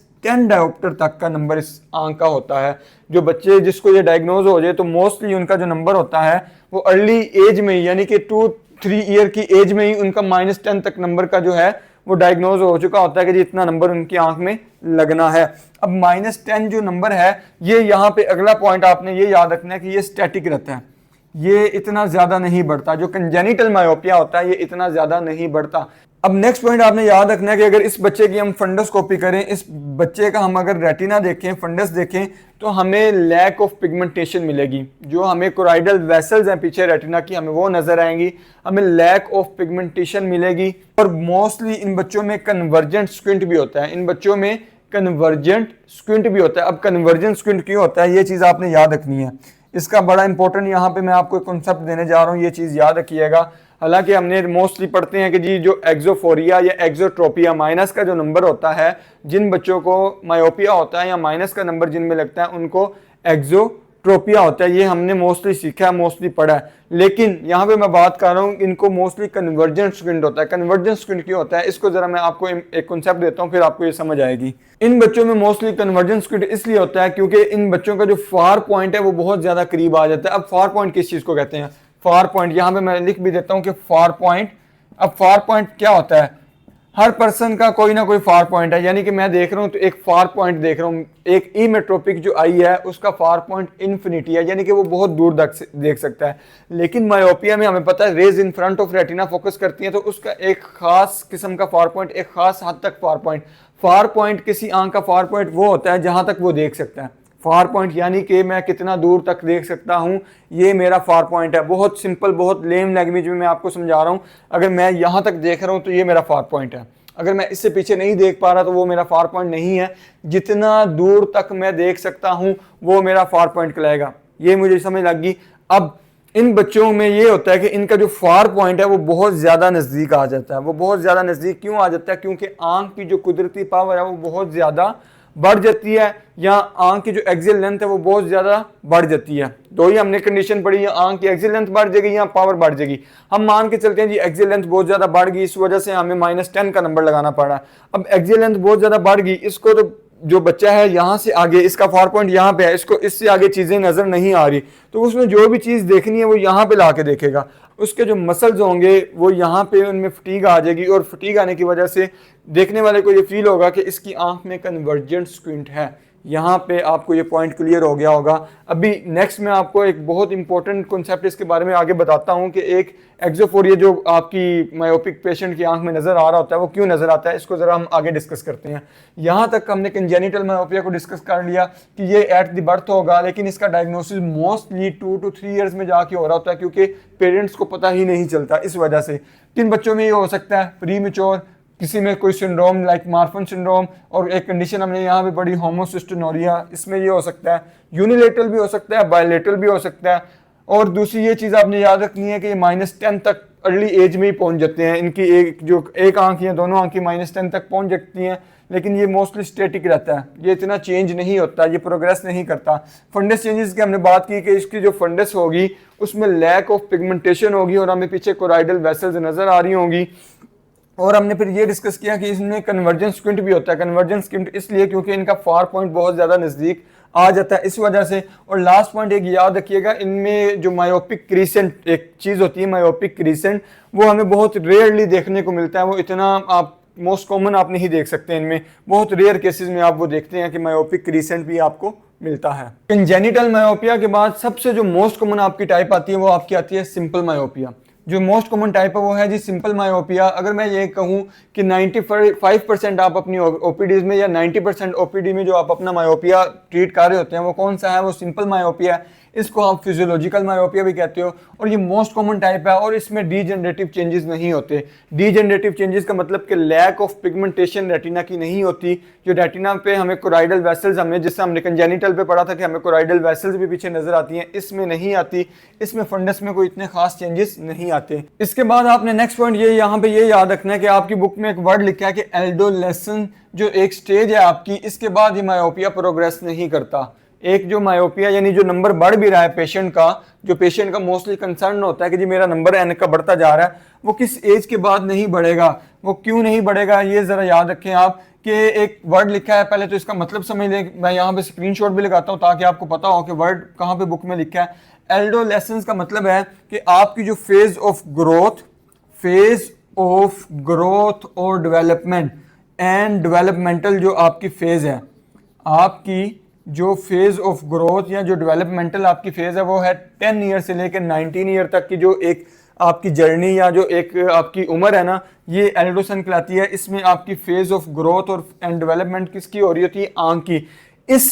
Speaker 1: डायोप्टर तक का नंबर इस आंख का होता है। जो बच्चे जिसको ये डायग्नोज हो जाए तो मोस्टली उनका जो नंबर होता है वो अर्ली एज में ही यानी कि 2-3 ईयर की एज में ही उनका -10 तक नंबर का जो है वो डायग्नोज हो चुका होता है कि इतना नंबर उनकी आंख में लगना है। अब -10 जो नंबर है ये यहाँ पे अगला पॉइंट आपने ये याद रखना है कि ये स्टैटिक रहता है, ये इतना ज्यादा नहीं बढ़ता। जो कंजेनिटल मायोपिया होता है ये इतना ज्यादा नहीं बढ़ता। अब नेक्स्ट पॉइंट आपने याद रखना है कि अगर इस बच्चे की हम फंडोस्कोपी करें, इस बच्चे का हम अगर रेटिना देखें, फंडस देखें, तो हमें लैक ऑफ पिगमेंटेशन मिलेगी। जो हमें कोराइडल वेसल्स हैं पीछे रेटिना की, हमें वो नजर आएंगी, हमें लैक ऑफ पिगमेंटेशन मिलेगी। और मोस्टली इन बच्चों में कन्वर्जेंट स्क्विंट भी होता है, इन बच्चों में कन्वर्जेंट स्क्विंट भी होता है। अब कन्वर्जेंट स्क्विंट क्यों होता है ये चीज़ आपने याद रखनी है। इसका बड़ा इंपॉर्टेंट यहाँ पे मैं आपको एक कॉन्सेप्ट देने जा रहा हूँ, ये चीज़ याद रखिएगा। हालांकि हमने मोस्टली पढ़ते हैं कि जी जो एक्सोफोरिया या एक्सोट्रोपिया, माइनस का जो नंबर होता है जिन बच्चों को मायोपिया होता है या माइनस का नंबर जिनमें लगता है उनको एक्सोट्रोपिया होता है। ये हमने मोस्टली सीखा है, मोस्टली पढ़ा है। लेकिन यहाँ पे मैं बात कर रहा हूँ इनको मोस्टली कन्वर्जेंट स्क्विंट होता है। कन्वर्जेंट स्क्विंट क्यों होता है इसको जरा मैं आपको एक कॉन्सेप्ट देता हूँ, फिर आपको ये समझ आएगी। इन बच्चों में मोस्टली कन्वर्जेंट स्क्विंट इसलिए होता है क्योंकि इन बच्चों का जो फार पॉइंट है वो बहुत ज्यादा करीब आ जाता है। अब फार पॉइंट किस चीज को कहते हैं? फार पॉइंट, यहाँ पे मैं लिख भी देता हूँ कि फार पॉइंट। अब फार पॉइंट क्या होता है? हर पर्सन का कोई ना कोई फार पॉइंट है, यानी कि मैं देख रहा हूँ तो एक फार पॉइंट देख रहा हूँ। एक इमेट्रोपिक जो आई है उसका फार पॉइंट इन्फिनिटी है, यानी कि वो बहुत दूर तक देख सकता है। लेकिन मायोपिया में हमें पता है rays in front of retina focus करती है, तो उसका एक खास किस्म का फार पॉइंट, एक खास हद तक फार पॉइंट किसी आंख का फार पॉइंट वो होता है जहां तक वो देख सकता है। फार पॉइंट यानी कि मैं कितना दूर तक देख सकता हूं, ये मेरा फार पॉइंट है। बहुत सिंपल, बहुत लेम लैंग्वेज में मैं आपको समझा रहा हूं। अगर मैं यहां तक देख रहा हूं तो ये मेरा फार पॉइंट है। अगर मैं इससे पीछे नहीं देख पा रहा तो वो मेरा फार पॉइंट नहीं है। जितना दूर तक मैं देख सकता हूं वो मेरा फार पॉइंट कहलाएगा। ये मुझे समझ लग गई। अब इन बच्चों में ये होता है कि इनका जो फार पॉइंट है वो बहुत ज़्यादा नज़दीक आ जाता है। वो बहुत ज़्यादा नज़दीक क्यों आ जाता है? क्योंकि आंख की जो कुदरती पावर है वो बहुत ज़्यादा बढ़ जाती है, या आंख की जो एक्सियल लेंथ है वो बहुत ज़्यादा बढ़ जाती है। दो ही हमने कंडीशन पढ़ी, या आंख की एक्सियल लेंथ बढ़ जाएगी या पावर बढ़ जाएगी। हम मान के चलते हैं जी एक्सियल लेंथ बहुत ज़्यादा बढ़ गई, इस वजह से हमें -10 का नंबर लगाना पड़ा। अब एक्सियल लेंथ बहुत ज़्यादा बढ़ गई, इसको तो जो बच्चा है यहाँ से आगे, इसका फार पॉइंट यहाँ पे है, इसको इससे आगे चीज़ें नज़र नहीं आ रही, तो उसमें जो भी चीज़ देखनी है वो यहाँ पे ला के देखेगा। उसके जो मसल्स होंगे वो यहाँ पे उनमें फटीग आ जाएगी, और फटीग आने की वजह से देखने वाले को ये फील होगा कि इसकी आंख में कन्वर्जेंट स्क्विंट है। यहाँ पे आपको ये पॉइंट क्लियर हो गया होगा। अभी नेक्स्ट मैं आपको एक बहुत इंपॉर्टेंट कॉन्सेप्ट इसके बारे में आगे बताता हूँ कि एक एक्सोफोरिया जो आपकी मायोपिक पेशेंट की आंख में नज़र आ रहा होता है वो क्यों नज़र आता है, इसको ज़रा हम आगे डिस्कस करते हैं। यहाँ तक हमने कंजेनिटल मायोपिया को डिस्कस कर लिया कि ये एट द बर्थ होगा, लेकिन इसका डायग्नोसिस मोस्टली 2 to 3 ईयर्स में जाके हो रहा होता है, क्योंकि पेरेंट्स को पता ही नहीं चलता। इस वजह से किन बच्चों में ये हो सकता है? प्री मेच्योर, किसी में कोई सिंड्रोम लाइक मार्फन सिंड्रोम, और एक कंडीशन हमने यहाँ पे पढ़ी होमोसिस्टेनोरिया, इसमें ये हो सकता है। यूनिलेटरल भी हो सकता है, बायलेटरल भी हो सकता है। और दूसरी ये चीज़ आपने याद रखनी है कि ये -10 तक अर्ली एज में ही पहुंच जाते हैं। इनकी एक आंख या दोनों आंखें -10 तक पहुंच जाती हैं, लेकिन ये मोस्टली स्टेटिक रहता है, ये इतना चेंज नहीं होता, ये प्रोग्रेस नहीं करता। फंडस चेंजेस की हमने बात की कि इसकी जो फंडस होगी उसमें लैक ऑफ पिगमेंटेशन होगी, और हमें पीछे कोराइडल वेसल्स नज़र आ रही होंगी। और हमने फिर ये डिस्कस किया कि इसमें कन्वर्जेंस स्क्विंट भी होता है। कन्वर्जेंस स्क्विंट इसलिए क्योंकि इनका फार पॉइंट बहुत ज़्यादा नज़दीक आ जाता है, इस वजह से। और लास्ट पॉइंट एक याद रखिएगा, इनमें जो मायोपिक क्रीसेंट एक चीज़ होती है, मायोपिक क्रीसेंट, वो हमें बहुत रेयरली देखने को मिलता है। वो इतना आप मोस्ट कॉमन आप नहीं देख सकते, इनमें बहुत रेयर केसेस में आप वो देखते हैं कि मायोपिक क्रीसेंट भी आपको मिलता है। कंजेनिटल मायोपिया के बाद सबसे जो मोस्ट कॉमन आपकी टाइप आती है वो आपकी आती है सिंपल मायोपिया। जो मोस्ट कॉमन टाइप है वो है जी सिंपल मायोपिया। अगर मैं ये कहूँ कि 95% आप अपनी ओपीडीज में, या 90% ओपीडी में जो आप अपना मायोपिया ट्रीट कर रहे होते हैं वो कौन सा है? वो सिंपल मायोपिया है। इसको आप फिजियोलॉजिकल मायोपिया भी कहते हो, और ये मोस्ट कॉमन टाइप है, और इसमें डीजनरेटिव चेंजेस नहीं होते। डीजनरेटिव चेंजेस का मतलब कि लैक ऑफ पिगमेंटेशन रेटिना की नहीं होती। जो रेटिना पे हमें कोराइडल वेसल्स, जैसे हमने कंजेनिटल पे पढ़ा था कि हमें कोराइडल वेसल्स भी पीछे नजर आती हैं, इसमें नहीं आती। इसमें फंडस में कोई इतने खास चेंजेस नहीं आते। इसके बाद आपने नेक्स्ट पॉइंट ये यहाँ पे ये याद रखना है कि आपकी बुक में एक वर्ड लिखा है कि एल्डोलेसन, जो एक स्टेज है आपकी, इसके बाद ये मायोपिया प्रोग्रेस नहीं करता। एक जो मायोपिया यानी जो नंबर बढ़ भी रहा है पेशेंट का, जो पेशेंट का मोस्टली कंसर्न होता है कि जी मेरा नंबर एनक का बढ़ता जा रहा है, वो किस एज के बाद नहीं बढ़ेगा, वो क्यों नहीं बढ़ेगा, ये जरा याद रखें आप। कि एक वर्ड लिखा है, पहले तो इसका मतलब समझ लें। मैं यहाँ पे स्क्रीनशॉट भी लगाता हूँ ताकि आपको पता हो कि वर्ड कहाँ पे बुक में लिखा है। एल्डोलेसेंस का मतलब है कि आपकी जो फेज ऑफ ग्रोथ और डेवलपमेंट एंड डेवलपमेंटल जो आपकी फेज है, आपकी जो फेज ऑफ ग्रोथ या जो डेवलपमेंटल आपकी फेज है वो है 10 ईयर से लेकर 19 ईयर तक की जो एक आपकी जर्नी या जो एक आपकी उम्र है ना, ये एल्डोलेसेंस कहलाती है। इसमें आपकी फेज ऑफ ग्रोथ और एंड डेवलपमेंट किसकी हो रही होती है? आंख की। इस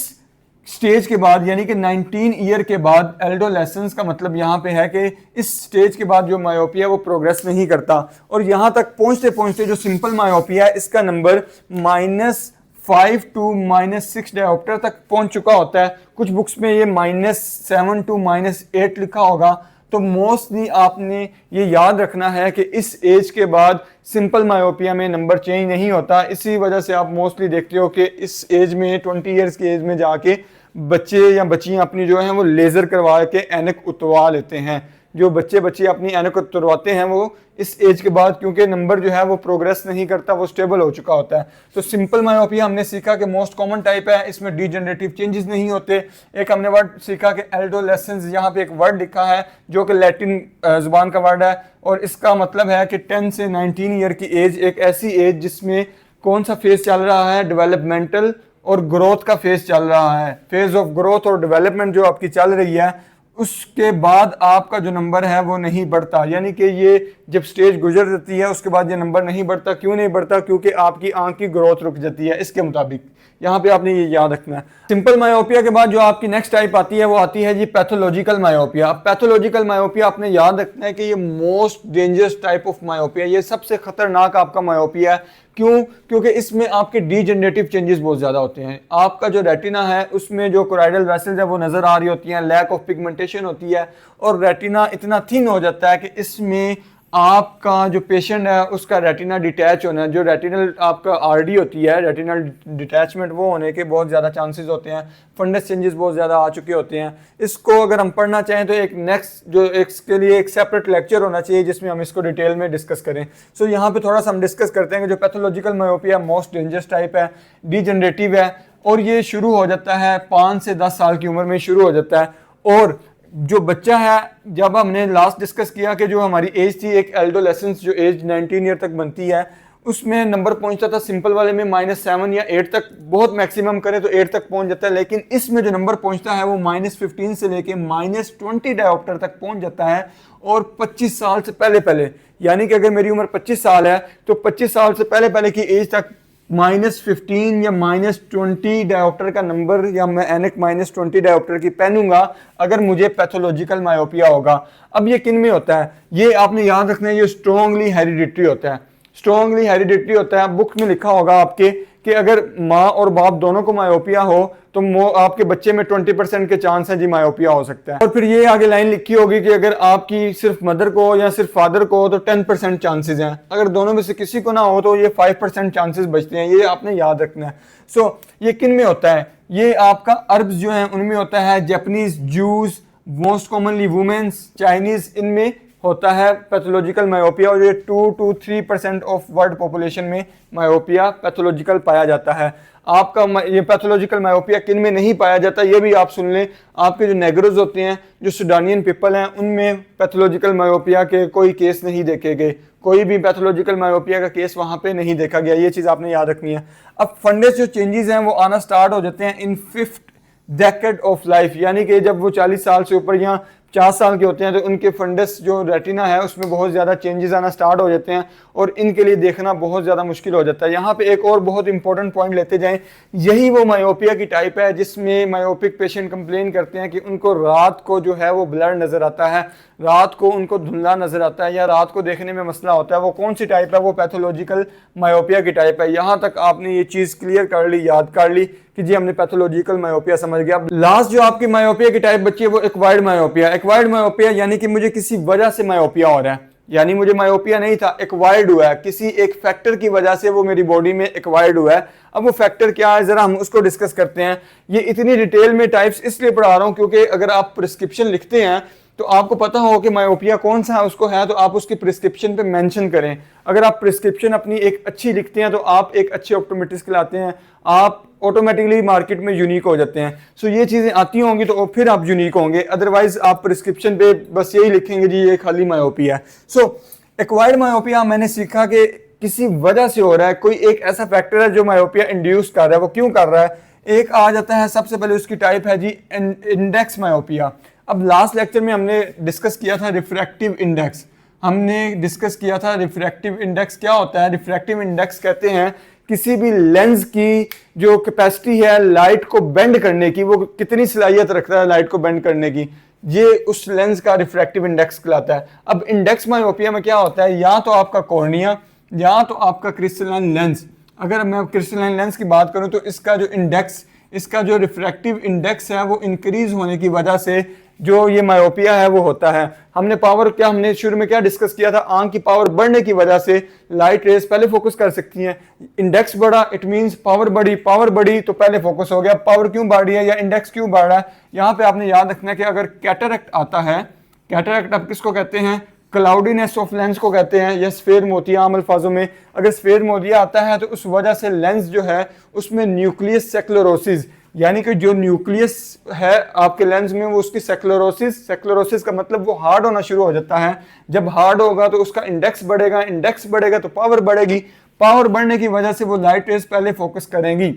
Speaker 1: स्टेज के बाद यानी कि 19 ईयर के बाद एल्डोलेसेंस का मतलब यहाँ पे है कि इस स्टेज के बाद जो मायोपिया वो प्रोग्रेस नहीं करता। और यहाँ तक पहुँचते पहुँचते जो सिंपल मायोपिया है इसका नंबर -5 to -6 डायोप्टर तक पहुँच चुका होता है। कुछ बुक्स में ये -7 to -8 लिखा होगा। तो मोस्टली आपने ये याद रखना है कि इस एज के बाद सिंपल मायोपिया में नंबर चेंज नहीं होता। इसी वजह से आप मोस्टली देखते हो कि इस एज में 20 ईयर्स की एज में जाके बच्चे या बच्चियां अपनी जो हैं वो लेज़र करवा के ऐनक उतरवा लेते हैं। जो बच्चे अपनी ऐनक उतरवाते हैं वो इस एज के बाद, क्योंकि नंबर जो है वो प्रोग्रेस नहीं करता, वो स्टेबल हो चुका होता है। तो सिंपल मायोपिया हमने सीखा कि मोस्ट कॉमन टाइप है, इसमें डीजनरेटिव चेंजेस नहीं होते। एक हमने वर्ड सीखा कि एल्डोलेसेंस, यहाँ पे एक वर्ड लिखा है जो कि लैटिन जुबान का वर्ड है, और इसका मतलब है कि 10 से 19 ईयर की एज एक ऐसी एज जिसमें कौन सा फेज चल रहा है? डेवलपमेंटल और ग्रोथ का फेज चल रहा है। फेज ऑफ ग्रोथ और डेवलपमेंट जो आपकी चल रही है, उसके बाद आपका जो नंबर है वो नहीं बढ़ता। यानी कि ये जब स्टेज गुजर जाती है उसके बाद ये नंबर नहीं बढ़ता। क्यों नहीं बढ़ता? क्योंकि आपकी आंख की ग्रोथ रुक जाती है। इसके मुताबिक यहाँ पे आपने ये याद रखना है। सिंपल मायोपिया के बाद जो आपकी नेक्स्ट टाइप आती है वो आती है जी पैथोलॉजिकल मायोपिया। पैथोलॉजिकल मायोपिया आपने याद रखना है कि ये most dangerous type of myopia, ये सबसे खतरनाक आपका मायोपिया है, क्यों? क्योंकि इसमें आपके डीजनरेटिव चेंजेस बहुत ज़्यादा होते हैं। आपका जो रेटिना है उसमें जो कोराइडल वेसल्स है वो नज़र आ रही होती हैं, लैक ऑफ पिगमेंटेशन होती है और रेटिना इतना थिन हो जाता है कि इसमें आपका जो पेशेंट है उसका रेटिना डिटैच होना, जो रेटिनल आपका आरडी होती है, रेटिनल डिटैचमेंट, वो होने के बहुत ज़्यादा चांसेस होते हैं। फंडस चेंजेस बहुत ज़्यादा आ चुके होते हैं। इसको अगर हम पढ़ना चाहें तो एक नेक्स्ट जो इसके लिए एक सेपरेट लेक्चर होना चाहिए जिसमें हम इसको डिटेल में डिस्कस करें। सो यहाँ पे थोड़ा सा हम डिस्कस करते हैं कि जो pathological myopia most dangerous type है, डीजनरेटिव है और ये शुरू हो जाता है 5 से 10 साल की उम्र में शुरू हो जाता है। और जो बच्चा है, जब हमने लास्ट डिस्कस किया कि जो हमारी एज थी एक एल्डोलेसेंस जो एज 19 ईयर तक बनती है उसमें नंबर पहुंचता था सिंपल वाले में -7 या 8 तक, बहुत मैक्सिमम करे तो 8 तक पहुंच जाता है। लेकिन इसमें जो नंबर पहुंचता है वो -15 से लेके -20 डायोप्टर तक पहुंच जाता है और 25 साल से पहले पहले, यानी कि अगर मेरी उम्र 25 साल है तो 25 साल से पहले पहले की एज तक -15 या -20 डायोप्टर का नंबर, या मैं एनक -20 डायोप्टर की पहनूंगा अगर मुझे पैथोलॉजिकल मायोपिया होगा। अब ये किन में होता है, ये आपने याद रखना है, ये स्ट्रॉन्गली हेरिडिटरी होता है। स्ट्रॉन्गली हेरिडिटरी होता है। बुक में लिखा होगा आपके कि अगर माँ और बाप दोनों को मायोपिया हो तो आपके बच्चे में 20% के चांस है जी मायोपिया हो सकता है। और फिर ये आगे लाइन लिखी होगी कि अगर आपकी सिर्फ मदर को या सिर्फ फादर को हो तो 10% चांसेस हैं, अगर दोनों में से किसी को ना हो तो ये 5% चांसेस बचते हैं। ये आपने याद रखना है। सो ये किन में होता है, ये आपका अरब्स जो है उनमें होता है, Japanese, Jews, most commonly women's, Chinese, इनमें होता है पैथोलॉजिकल मायोपिया। और ये 2 to 3% ऑफ वर्ल्ड पॉपुलेशन में मायोपिया पैथोलॉजिकल पाया जाता है। आपका ये पैथोलॉजिकल मायोपिया किन में नहीं पाया जाता ये भी आप सुन लें। आपके जो नेग्रोज होते हैं, जो सुडानियन पीपल हैं, उनमें पैथोलॉजिकल मायोपिया के कोई केस नहीं देखे गए, कोई भी पैथोलॉजिकल मायोपिया का केस वहाँ पे नहीं देखा गया। ये चीज़ आपने याद रखनी है। अब फंडस जो चेंजेस हैं वो आना स्टार्ट हो जाते हैं इन 5th डेकेड ऑफ लाइफ, यानी कि जब वो 40 साल से ऊपर या 50 साल के होते हैं तो उनके फंडस जो रेटिना है उसमें बहुत ज़्यादा चेंजेस आना स्टार्ट हो जाते हैं और इनके लिए देखना बहुत ज़्यादा मुश्किल हो जाता है। यहाँ पे एक और बहुत इंपॉर्टेंट पॉइंट लेते जाएं, यही वो मायोपिया की टाइप है जिसमें मायोपिक पेशेंट कंप्लेन करते हैं कि उनको रात को जो है वो ब्लर नज़र आता है, रात को उनको धुंधला नज़र आता है या रात को देखने में मसला होता है। वो कौन सी टाइप है, वो पैथोलॉजिकल मायोपिया की टाइप है। यहाँ तक आपने ये चीज़ क्लियर कर ली, याद कर ली कि जी हमने पैथोलॉजिकल मायोपिया समझ गया। लास्ट जो आपकी मायोपिया की टाइप बची है वो एक्वायर्ड मायोपिया। एक्वायर्ड मायोपिया यानी कि मुझे किसी वजह से मायोपिया हो रहा है, यानी मुझे मायोपिया नहीं था, एक्वायर्ड हुआ है, किसी एक फैक्टर की वजह से वो मेरी बॉडी में एक्वायर्ड हुआ है। अब वो फैक्टर क्या है जरा हम उसको डिस्कस करते हैं। ये इतनी डिटेल में टाइप्स इसलिए पढ़ा रहा हूँ क्योंकि अगर आप प्रिस्क्रिप्शन लिखते हैं तो आपको पता हो कि मायोपिया कौन सा है, उसको है तो आप उसकी प्रिस्क्रिप्शन पे मेंशन करें। अगर आप प्रिस्क्रिप्शन अपनी एक अच्छी लिखते हैं तो आप एक अच्छे ऑप्टोमेट्रिस्ट कहलाते हैं, आप ऑटोमेटिकली मार्केट में यूनिक हो जाते हैं। सो ये चीज़ें आती होंगी तो फिर आप यूनिक होंगे, अदरवाइज आप प्रिस्क्रिप्शन पे बस यही लिखेंगे जी ये खाली मायोपिया है। सो एक्वायर्ड मायोपिया मैंने सीखा कि किसी वजह से हो रहा है, कोई एक ऐसा फैक्टर है जो मायोपिया इंड्यूस कर रहा है। वो क्यों कर रहा है, एक आ जाता है सबसे पहले उसकी टाइप है जी इंडेक्स मायोपिया। अब लास्ट लेक्चर में हमने डिस्कस किया था रिफ्रैक्टिव इंडेक्स, हमने डिस्कस किया था रिफ्रैक्टिव इंडेक्स क्या होता है। रिफ्रैक्टिव इंडेक्स कहते हैं किसी भी लेंस की जो कैपेसिटी है लाइट को बेंड करने की, वो कितनी सलाहियत रखता है लाइट को बेंड करने की, ये उस लेंस का रिफ्रैक्टिव इंडेक्स कहलाता है। अब इंडेक्स मायोपिया में क्या होता है, या तो आपका कॉर्निया या तो आपका क्रिस्टलाइन लेंस। अगर मैं क्रिस्टलाइन लेंस की बात करूं तो इसका जो इंडेक्स, इसका जो रिफ्रैक्टिव इंडेक्स है वो इंक्रीज होने की वजह से जो ये मायोपिया है वो होता है। हमने पावर क्या, हमने शुरू में क्या डिस्कस किया था, आंख की पावर बढ़ने की वजह से लाइट रेज पहले फोकस कर सकती हैं। इंडेक्स बढ़ा इट मींस पावर बढ़ी, पावर बढ़ी तो पहले फोकस हो गया। पावर क्यों बढ़ रही है या इंडेक्स क्यों बढ़ रहा है, यहाँ पे आपने याद रखना है कि अगर कैटरैक्ट आता है, कैटरैक्ट आप किसको कहते हैं, क्लाउडीनेस ऑफ लेंस को कहते हैं, या स्फेयर मोतिया आम अल्फाजों में। अगर स्फेयर मोतिया आता है तो उस वजह से लेंस जो है उसमें न्यूक्लियस सेक्लोरोसिस, यानी कि जो न्यूक्लियस है आपके लेंस में वो उसकी सेक्लोरोसिस का मतलब वो हार्ड होना शुरू हो जाता है। जब हार्ड होगा तो उसका इंडेक्स बढ़ेगा, इंडेक्स बढ़ेगा तो पावर बढ़ेगी, पावर बढ़ने की वजह से वो लाइट रेज पहले फोकस करेंगी,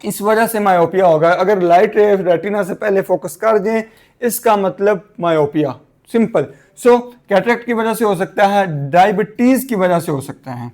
Speaker 1: इस वजह से मायोपिया होगा। अगर लाइट रे रेटिना से पहले फोकस कर दें इसका मतलब मायोपिया, सिंपल। सो कैटरैक्ट की वजह से हो सकता है, डायबिटीज की वजह से हो सकता है,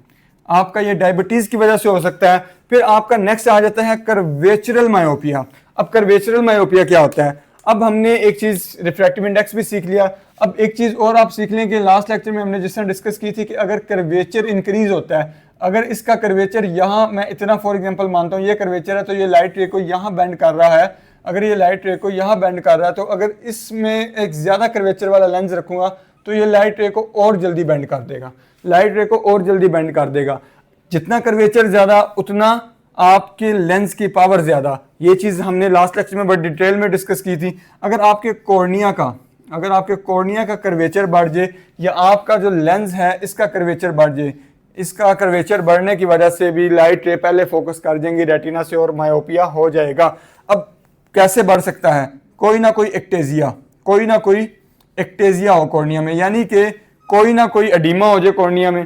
Speaker 1: आपका ये डायबिटीज की वजह से हो सकता है। फिर आपका नेक्स्ट आ जाता है कर्वेचरल मायोपिया। अब कर्वेचरल मायोपिया क्या होता है, अब हमने एक चीज रिफ्रैक्टिव इंडेक्स भी सीख लिया। अब एक चीज और आप सीख लें कि लास्ट लेक्चर में हमने जिस तरह डिस्कस की थी कि अगर कर्वेचर इंक्रीज होता है, अगर इसका कर्वेचर यहाँ मैं इतना फॉर एग्जांपल मानता हूँ ये कर्वेचर है, तो ये लाइट रे को यहाँ बेंड कर रहा है। अगर ये लाइट रे को यहाँ बेंड कर रहा है तो अगर इसमें एक ज़्यादा कर्वेचर वाला लेंस रखूँगा तो ये लाइट रे को और जल्दी बेंड कर देगा, लाइट रे को और जल्दी बेंड कर देगा। जितना कर्वेचर ज़्यादा उतना आपके लेंस की पावर ज़्यादा। ये चीज़ हमने लास्ट लेक्चर में बड़ी डिटेल में डिस्कस की थी। अगर आपके कॉर्निया का कर्वेचर बढ़ जाए या आपका जो लेंस है इसका कर्वेचर बढ़ जाए, इसका कर्वेचर बढ़ने की वजह से भी लाइट रे पहले फोकस कर जाएंगी रेटिना से और मायोपिया हो जाएगा। अब कैसे बढ़ सकता है? कोई ना कोई एक्टेजिया हो कॉर्निया में, यानी कि कोई ना कोई एडिमा हो जाए कॉर्निया में,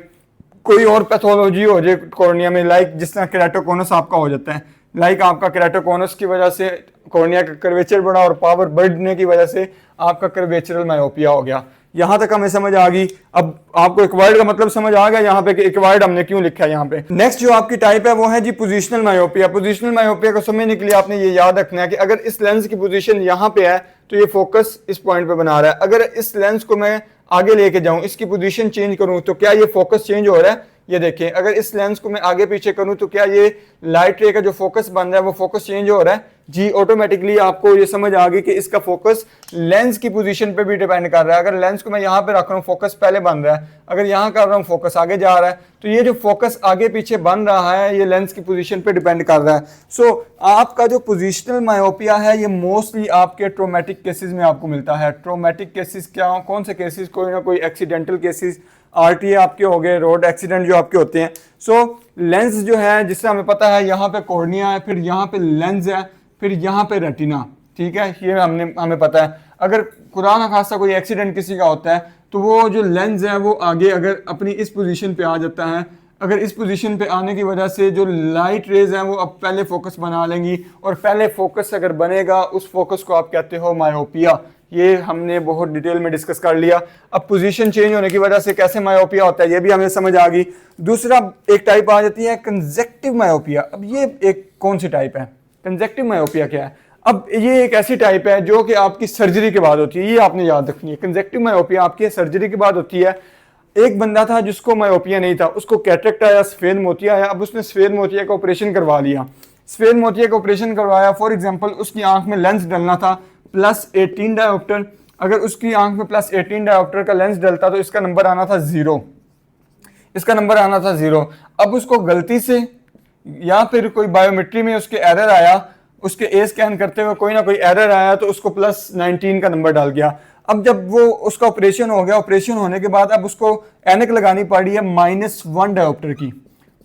Speaker 1: कोई और पैथोलॉजी हो जाए कॉर्निया में, लाइक जिस तरह केराटोकोनस आपका हो जाता है, लाइक आपका केराटोकोनस की वजह से कॉर्निया का कर्वेचर बढ़ा और पावर बढ़ने की वजह से आपका कर्वेचरल मायोपिया हो गया। यहां तक हमें समझ आ गई। अब आपको एक्वायर्ड का मतलब समझ आ गया यहाँ पे कि एक्वायर्ड हमने क्यों लिखा है यहाँ पे। नेक्स्ट जो आपकी टाइप है वो है जी पोजिशनल मायोपिया। पोजिशनल मायोपिया को समझने के लिए आपने ये याद रखना है कि अगर इस लेंस की पोजीशन यहाँ पे है तो ये फोकस इस पॉइंट पे बना रहा है। अगर इस लेंस को मैं आगे लेके जाऊं, इसकी पोजीशन चेंज करूं, तो क्या ये फोकस चेंज हो रहा है? ये देखें, अगर इस लेंस को मैं आगे पीछे करूं तो क्या ये लाइट रे का जो फोकस बन रहा है वो फोकस चेंज हो रहा है? जी, ऑटोमेटिकली आपको ये समझ आ गई कि इसका फोकस लेंस की पोजीशन पे भी डिपेंड कर रहा है। अगर लेंस को मैं यहाँ पे रख रहा हूँ फोकस पहले बन रहा है, अगर यहाँ कर रहा हूँ फोकस आगे जा रहा है, तो ये जो फोकस आगे पीछे बन रहा है ये लेंस की पोजीशन पे डिपेंड कर रहा है। सो आपका जो पोजिशनल मायोपिया है ये मोस्टली आपके ट्रोमेटिक केसेस में आपको मिलता है। ट्रोमेटिक केसेस क्या, कौन से केसेस? कोई ना कोई एक्सीडेंटल केसेस, आरटीए आपके हो गए, रोड एक्सीडेंट जो आपके होते हैं। सो लेंस जो है, जिससे हमें पता है यहाँ पे कॉर्निया है, फिर यहाँ पे लेंस है, फिर यहाँ पे रेटिना, ठीक है, ये हमें पता है। अगर खुदा ना खास्ता कोई एक्सीडेंट किसी का होता है तो वो जो लेंस है वो आगे अगर अपनी इस पोजीशन पे आ जाता है, अगर इस पोजीशन पे आने की वजह से जो लाइट रेज हैं वो अब पहले फोकस बना लेंगी, और पहले फोकस अगर बनेगा उस फोकस को आप कहते हो मायोपिया। ये हमने बहुत डिटेल में डिस्कस कर लिया। अब पोजीशन चेंज होने की वजह से कैसे मायोपिया होता है ये भी हमें समझ आ गई। दूसरा एक टाइप आ जाती है कंजेक्टिव मायोपिया। अब ये एक कौन सी टाइप है? कंजेक्टिव मायोपिया क्या है? अब ये एक ऐसी टाइप है जो कि आपकी सर्जरी के बाद होती है, ये आपने याद रखनी है। कंजेक्टिव मायोपिया आपकी सर्जरी के बाद होती है। एक बंदा था जिसको मायोपिया नहीं था, उसको कैटरेक्ट आया, सफेद मोतिया आया। अब उसने सफेद मोतिया का ऑपरेशन करवा लिया, सफेद मोतिया का ऑपरेशन करवाया। फॉर एग्जांपल उसकी आंख में लेंस डलना था +18 डायोप्टर। अगर उसकी आंख में +18 डायोप्टर का लेंस डलता तो इसका नंबर आना था 0, इसका नंबर आना था 0। अब उसको गलती से या फिर कोई बायोमेट्री में उसके एरर आया, उसके ए स्कैन करते हुए कोई ना कोई एरर आया तो उसको +19 का नंबर डाल गया। अब जब वो उसका ऑपरेशन हो गया, ऑपरेशन होने के बाद अब उसको एनक लगानी पड़ी है -1 डायोप्टर की,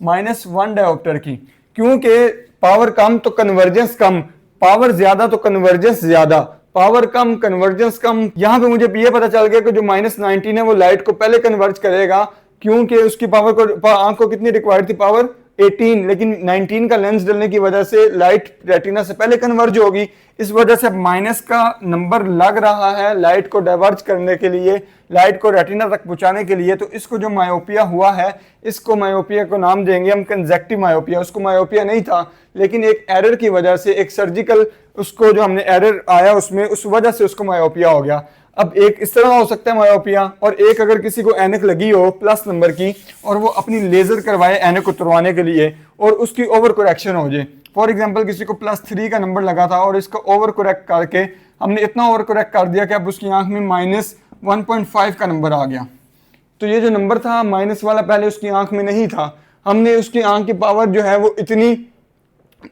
Speaker 1: -1 डायोप्टर की, क्योंकि पावर कम तो कन्वर्जेंस कम, पावर ज्यादा तो कन्वर्जेंस ज्यादा, पावर कम कन्वर्जेंस कम। यहां पे मुझे ये पता चल गया कि जो -19 है वो लाइट को पहले कन्वर्ज करेगा, क्योंकि उसकी पावर को, आंख को कितनी रिक्वायर्ड थी? पावर 18, लेकिन 19 का लेंस डलने की वजह से लाइट रेटिना से पहले कन्वर्ज होगी। इस वजह से माइनस का नंबर लग रहा है लाइट को डाइवर्ज करने के लिए, लाइट को रेटिना तक पहुंचाने के लिए। तो इसको जो मायोपिया हुआ है, इसको मायोपिया को नाम देंगे हम कंजेक्टिव मायोपिया। उसको मायोपिया नहीं था, लेकिन एक एरर की वजह से, एक सर्जिकल उसको जो हमने एरर आया उसमें, उस वजह से उसको मायोपिया हो गया। अब एक इस तरह हो सकता है मायोपिया, और एक अगर किसी को एनक लगी हो प्लस नंबर की और वो अपनी लेजर करवाए एनक उतरवाने के लिए और उसकी ओवर करेक्शन हो जाए। फॉर एग्जांपल किसी को +3 का नंबर लगा था और इसको ओवर करेक्ट करके हमने इतना ओवर करेक्ट कर दिया कि अब उसकी आंख में -1.5 का नंबर आ गया। तो ये जो नंबर था माइनस वाला पहले उसकी आंख में नहीं था, हमने उसकी आंख की पावर जो है वो इतनी,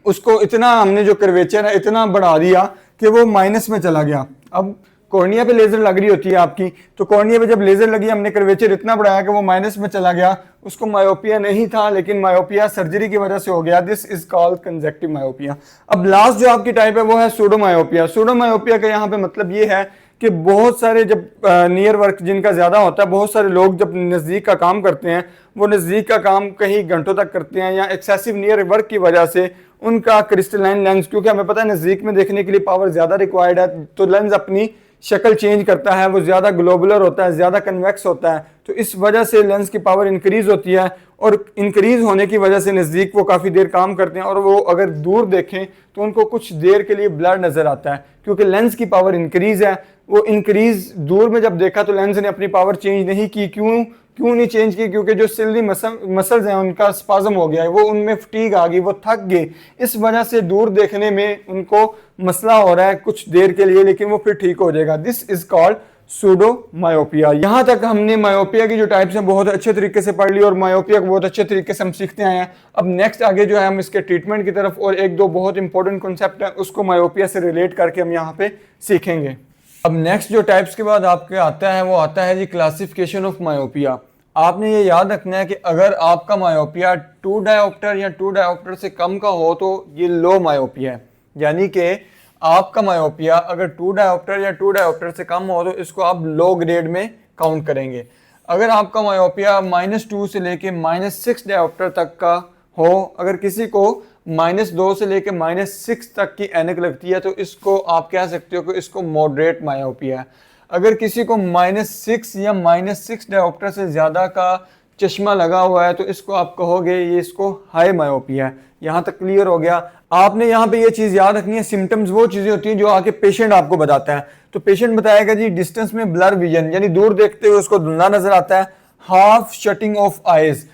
Speaker 1: उसको इतना हमने जो कर्वेचर है इतना बढ़ा दिया कि वो माइनस में चला गया। अब कॉर्निया पे लेजर लग रही होती है आपकी, तो कॉर्निया पे जब लेजर लगी हमने कर्वेचर इतना बढ़ाया कि वो माइनस में चला गया। उसको मायोपिया नहीं था, लेकिन मायोपिया सर्जरी की वजह से हो गया। This is called conjunctive myopia. अब लास्ट जो आपकी टाइप है वो है सूडो मायोपिया। सूडो मायोपिया का यहाँ पे मतलब ये है कि बहुत सारे जब नियर वर्क जिनका ज्यादा होता है, बहुत सारे लोग जब नजदीक का काम करते हैं, वो नजदीक का काम कई घंटों तक करते हैं, या एक्सेसिव नियर वर्क की वजह से उनका क्रिस्टलाइन लेंस, क्योंकि हमें पता है नजदीक में देखने के लिए पावर ज्यादा रिक्वायर्ड है, तो लेंस अपनी शक्ल चेंज करता है, वो ज्यादा ग्लोबुलर होता है, ज्यादा कन्वेक्स होता है। तो इस वजह से लेंस की पावर इंक्रीज होती है, और इंक्रीज होने की वजह से नज़दीक वो काफ़ी देर काम करते हैं, और वो अगर दूर देखें तो उनको कुछ देर के लिए ब्लर नज़र आता है, क्योंकि लेंस की पावर इंक्रीज है। वो इंक्रीज दूर में जब देखा तो लेंस ने अपनी पावर चेंज नहीं की, क्यों? क्यों नहीं चेंज की? क्योंकि जो सिल्ली मसल्स हैं उनका स्पाज्म हो गया है, वो उनमें फटीग आ गई, वो थक गए, इस वजह से दूर देखने में उनको मसला हो रहा है कुछ देर के लिए, लेकिन वो फिर ठीक हो जाएगा। This is called pseudo myopia. यहां तक हमने मायोपिया की जो टाइप्स हैं बहुत अच्छे तरीके से पढ़ ली और मायोपिया को बहुत अच्छे तरीके से हम सीखते आए हैं। अब नेक्स्ट आगे जो है हम इसके ट्रीटमेंट की तरफ और एक दो बहुत इंपॉर्टेंट कॉन्सेप्ट है उसको मायोपिया से रिलेट करके हम यहाँ पे सीखेंगे। अब नेक्स्ट जो टाइप्स के बाद आपके आता है वो आता है जी क्लासिफिकेशन ऑफ मायोपिया। आपने ये याद रखना है कि अगर आपका मायोपिया 2 डायोप्टर या 2 डायोप्टर से कम का हो तो ये लो मायोपिया है, यानी कि आपका मायोपिया अगर 2 डायोप्टर या 2 डायोप्टर से कम हो तो इसको आप लो ग्रेड में काउंट करेंगे। अगर आपका मायोपिया -2 से लेके -6 डायोप्टर तक का हो, अगर किसी को -2 से लेके -6 तक की ऐनक लगती है तो इसको आप कह सकते हो कि इसको मॉडरेट मायोपिया है। अगर किसी को -6 या -6 डायोप्टर से ज़्यादा का चश्मा लगा हुआ है तो इसको आप कहोगे ये इसको हाई मायोपिया है। यहाँ तक क्लियर हो गया? आपने यहाँ पे ये चीज़ याद रखनी है, सिम्टम्स वो चीज़ें होती हैं जो आके पेशेंट आपको बताता है। तो पेशेंट बताएगा जी डिस्टेंस में ब्लर विजन, यानी दूर देखते हुए उसको धुंधला नजर आता है। Half shutting of eyes,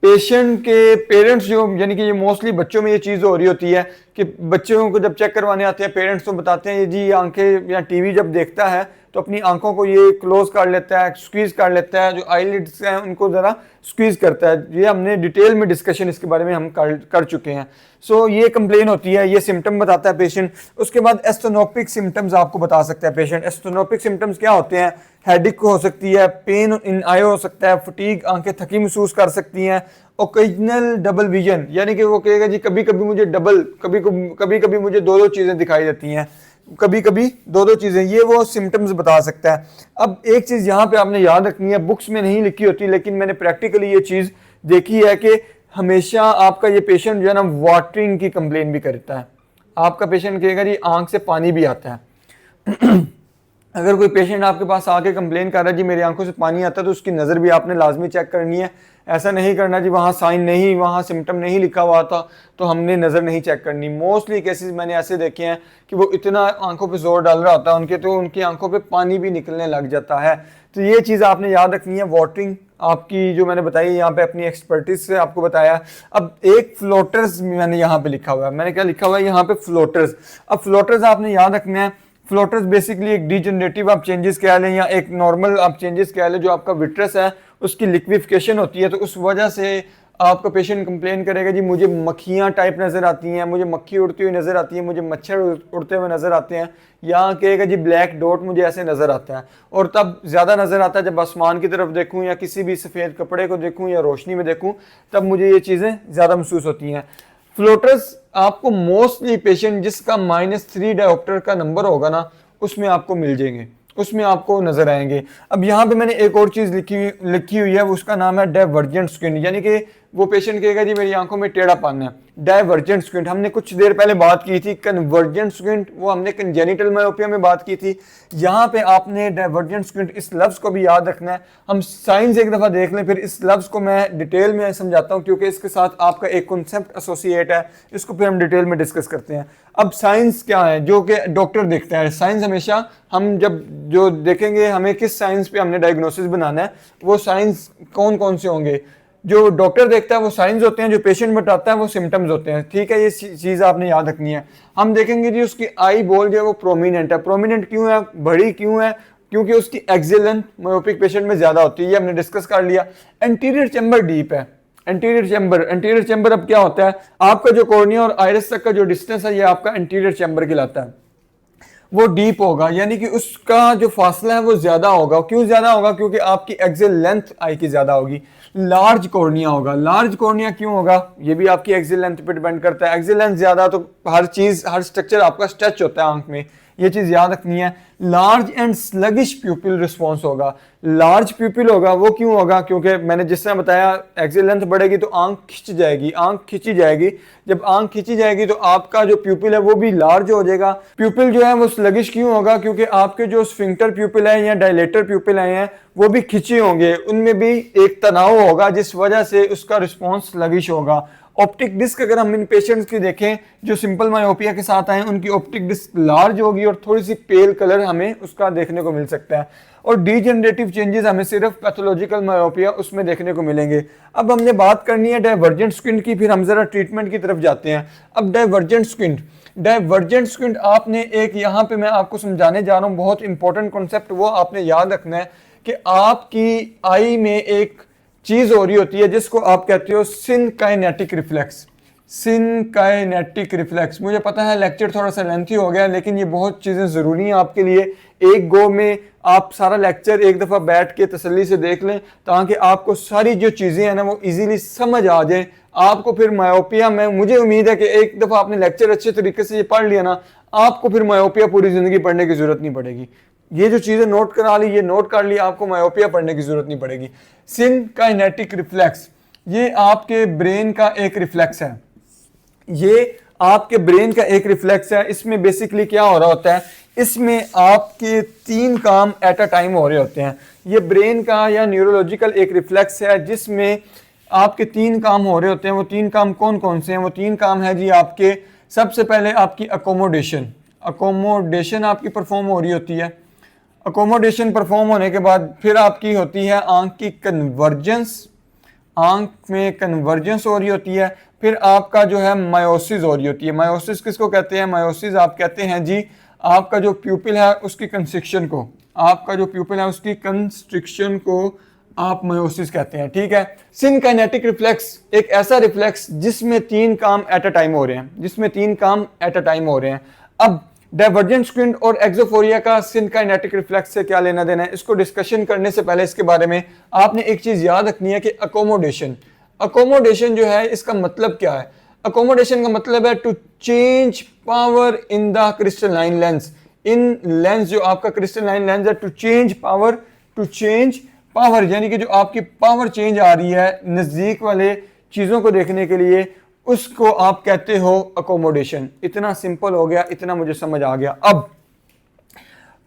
Speaker 1: patient के पेरेंट्स जो यानी कि ये मोस्टली बच्चों में ये चीज़ हो रही होती है कि बच्चों को जब चेक करवाने आते हैं पेरेंट्स तो बताते हैं ये जी आंखें या टीवी जब देखता है तो अपनी आंखों को ये क्लोज कर लेता है, स्क्वीज कर लेता है, जो आईलिड्स हैं उनको ज़रा स्क्वीज करता है। ये हमने डिटेल में डिस्कशन इसके बारे में हम कर चुके हैं। सो ये कंप्लेन होती है, ये सिम्टम बताता है पेशेंट। उसके बाद एस्थेनोपिक सिम्टम्स आपको बता सकता है पेशेंट। एस्थेनोपिक सिम्टम्स क्या होते हैं? हेडिक हो सकती है, पेन इन आई हो सकता है, फटीग, आंखें थकी महसूस कर सकती हैं, ओकेजनल डबल विजन, यानी कि वो कहेगा जी कभी कभी मुझे डबल, कभी कभी मुझे दो चीज़ें दिखाई देती हैं, कभी कभी दो चीज़ें, ये वो सिम्टम्स बता सकता है। अब एक चीज़ यहाँ पे आपने याद रखनी है, बुक्स में नहीं लिखी होती लेकिन मैंने प्रैक्टिकली ये चीज़ देखी है कि हमेशा आपका ये पेशेंट जो है ना वाटरिंग की कंप्लेन भी करता है। आपका पेशेंट कहेगा जी आंख से पानी भी आता है। अगर कोई पेशेंट आपके पास आके कंप्लेन कर रहा है जी मेरी आंखों से पानी आता है तो उसकी नज़र भी आपने लाजमी चेक करनी है। ऐसा नहीं करना जी वहाँ साइन नहीं, वहाँ सिम्टम नहीं लिखा हुआ था तो हमने नज़र नहीं चेक करनी। मोस्टली केसेस मैंने ऐसे देखे हैं कि वो इतना आंखों पे जोर डाल रहा होता है उनके, तो उनकी आंखों पे पानी भी निकलने लग जाता है। तो ये चीज़ आपने याद रखनी है। वाटरिंग आपकी जो मैंने बताई यहाँ पे अपनी एक्सपर्टीज से आपको बताया। अब एक फ्लोटर्स मैंने यहाँ पे लिखा हुआ है, मैंने क्या लिखा हुआ है यहाँ पे फ्लोटर्स। अब फ्लोटर्स आपने याद रखना है। फ्लोटर्स बेसिकली एक डीजनरेटिव आप चेंजेस कह लें या एक नॉर्मल आप चेंजेस कह लें, जो आपका विट्रस है उसकी लिक्विफिकेशन होती है, तो उस वजह से आपका पेशेंट कंप्लेन करेगा जी मुझे मक्खियाँ टाइप नज़र आती हैं, मुझे मक्खी उड़ती हुई नज़र आती है, मुझे मच्छर उड़ते हुए नज़र आते हैं, या कहेगा जी ब्लैक डॉट मुझे ऐसे नज़र आता है। और तब ज़्यादा नज़र आता है जब आसमान की तरफ देखूँ या किसी भी सफ़ेद कपड़े को देखूँ या रोशनी में देखूँ, तब मुझे ये चीज़ें ज़्यादा महसूस होती हैं। फ्लोटर्स आपको मोस्टली पेशेंट जिसका -3 डायोप्टर का नंबर होगा ना उसमें आपको मिल जाएंगे, उसमें आपको नजर आएंगे। अब यहाँ पे मैंने एक और चीज़ लिखी हुई है, उसका नाम है डाइवर्जेंट स्क्विंट, यानी कि वो पेशेंट कहेगा जी मेरी आंखों में टेढ़ापन है। डाइवर्जेंट स्क्विंट हमने कुछ देर पहले बात की थी, कन्वर्जेंट स्क्विंट वो हमने कंजेनिटल मायोपिया में बात की थी। यहाँ पे आपने डाइवर्जेंट स्क्विंट इस लफ्ज़ को भी याद रखना है। हम साइंस एक दफ़ा देख लें फिर इस लफ्ज़ को मैं डिटेल में समझाता हूँ क्योंकि इसके साथ आपका एक कॉन्सेप्ट एसोसिएट है, इसको फिर हम डिटेल में डिस्कस करते हैं। अब साइंस क्या है जो कि डॉक्टर देखता है। साइंस हमेशा हम जब जो देखेंगे हमें किस साइंस पे हमने डायग्नोसिस बनाना है, वो साइंस कौन कौन से होंगे। जो डॉक्टर देखता है वो साइंस होते हैं, जो पेशेंट बताता है वो सिम्टम्स होते हैं। ठीक है, ये चीज़ आपने याद रखनी है। हम देखेंगे जी उसकी आई बॉल जो है वो प्रोमिनेंट है। प्रोमिनेंट क्यों है, बड़ी क्यों है? क्योंकि उसकी एक्सियल लेंथ मायोपिक पेशेंट में ज़्यादा होती है, ये हमने डिस्कस कर लिया। एंटीरियर चैम्बर डीप है। एंटीरियर चैम्बर अब क्या होता है, आपका जो कॉर्निया और आइरिस तक का जो डिस्टेंस है ये आपका एंटीरियर चैम्बर कहलाता है। वो डीप होगा यानी कि उसका जो फासला है वो ज्यादा होगा। क्यों ज्यादा होगा? क्योंकि आपकी एक्सियल लेंथ आई की ज्यादा होगी। लार्ज कॉर्निया होगा। लार्ज कॉर्निया क्यों होगा? ये भी आपकी एक्सियल लेंथ पे डिपेंड करता है। एक्सियल लेंथ ज्यादा तो हर चीज, हर स्ट्रक्चर आपका स्ट्रेच होता है आंख में, ये चीज याद रखनी है। लार्ज एंड स्लगिश प्यूपिल रिस्पॉन्स होगा। लार्ज प्यूपिल होगा, वो क्यों होगा? क्योंकि मैंने जिस तरह बताया एक्सियल लेंथ बढ़ेगी तो आंख खिंच जाएगी, आंख खिंची जाएगी। जब आंख खिंची जाएगी तो आपका जो प्यूपिल है वो भी लार्ज हो जाएगा। प्यूपिल जो है वो स्लगिश क्यों होगा? क्योंकि आपके जो स्फिंक्टर प्यूपिल है या डायलेटर प्यूपिल हैं वो भी खिंचे होंगे, उनमें भी एक तनाव होगा जिस वजह से उसका रिस्पॉन्स स्लगिश होगा। ऑप्टिक डिस्क अगर हम इन पेशेंट्स की देखें जो सिंपल मायोपिया के साथ आए, उनकी ऑप्टिक डिस्क लार्ज होगी और थोड़ी सी पेल कलर हमें उसका देखने को मिल सकता है। और डीजेनरेटिव चेंजेस हमें सिर्फ पैथोलॉजिकल मायोपिया उसमें देखने को मिलेंगे। अब हमने बात करनी है डाइवर्जेंट स्क्विंट की, फिर हम जरा ट्रीटमेंट की तरफ जाते हैं। अब डाइवर्जेंट स्क्विंट आपने एक, यहाँ पे मैं आपको समझाने जा रहा हूँ बहुत इंपॉर्टेंट कॉन्सेप्ट, वो आपने याद रखना है कि आपकी आई में एक चीज हो रही होती है जिसको आप कहते हो सिनकाइनेटिक रिफ्लेक्स। सिनकाइनेटिक रिफ्लेक्स, मुझे पता है लेक्चर थोड़ा सा लेंथी हो गया, लेकिन ये बहुत चीजें जरूरी हैं आपके लिए। एक गो में आप सारा लेक्चर एक दफा बैठ के तसल्ली से देख लें ताकि आपको सारी जो चीजें हैं ना वो इजीली समझ आ जाए। आपको फिर मायोपिया में, मुझे उम्मीद है कि एक दफा आपने लेक्चर अच्छे तरीके से ये पढ़ लिया ना, आपको फिर मायोपिया पूरी जिंदगी पढ़ने की जरूरत नहीं पड़ेगी। ये जो चीजें नोट करा ली, ये नोट कर ली, आपको मायोपिया पढ़ने की जरूरत नहीं पड़ेगी। सिनकाइनेटिक रिफ्लेक्स, ये आपके ब्रेन का एक रिफ्लेक्स है। ये आपके ब्रेन का एक रिफ्लेक्स है। इसमें बेसिकली क्या हो रहा होता है, इसमें आपके 3 काम एट अ टाइम हो रहे होते हैं। ये ब्रेन का या न्यूरोलॉजिकल एक रिफ्लेक्स है जिसमें आपके 3 काम हो रहे होते हैं। वो 3 काम कौन कौन से हैं? वो 3 काम है जी आपके, सबसे पहले आपकी अकोमोडेशन आपकी परफॉर्म हो रही होती है। अकोमोडेशन परफॉर्म होने के बाद फिर आपकी होती है आंख की कन्वर्जेंस, आंख में कन्वर्जेंस हो रही होती है। फिर आपका जो है मायोसिस हो रही होती है। मायोसिस किसको कहते हैं? मायोसिस आप कहते हैं जी आपका जो प्यूपिल है उसकी कंस्ट्रिक्शन को, आपका जो प्यूपिल है उसकी कंस्ट्रिक्शन को आप मायोसिस कहते हैं, ठीक है। सिनकाइनेटिक रिफ्लेक्स एक ऐसा रिफ्लेक्स जिसमें 3 काम एट अ टाइम हो रहे हैं, जिसमें 3 काम एट अ टाइम हो रहे हैं। अब डाइवर्जेंट स्क्विंट और एक्सोफोरिया का सिनकाइनेटिक रिफ्लेक्स से क्या लेना देना है, इसको डिस्कशन करने से पहले इसके बारे में आपने एक चीज याद रखनी है कि अकोमोडेशन जो है इसका मतलब क्या है? अकोमोडेशन का मतलब है to change power in the crystalline lens. In lens जो आपका क्रिस्टलाइन लेंस है, टू चेंज पावर यानी कि जो आपकी पावर चेंज आ रही है नजदीक वाले चीजों को देखने के लिए, उसको आप कहते हो अकोमोडेशन। इतना सिंपल हो गया, इतना मुझे समझ आ गया। अब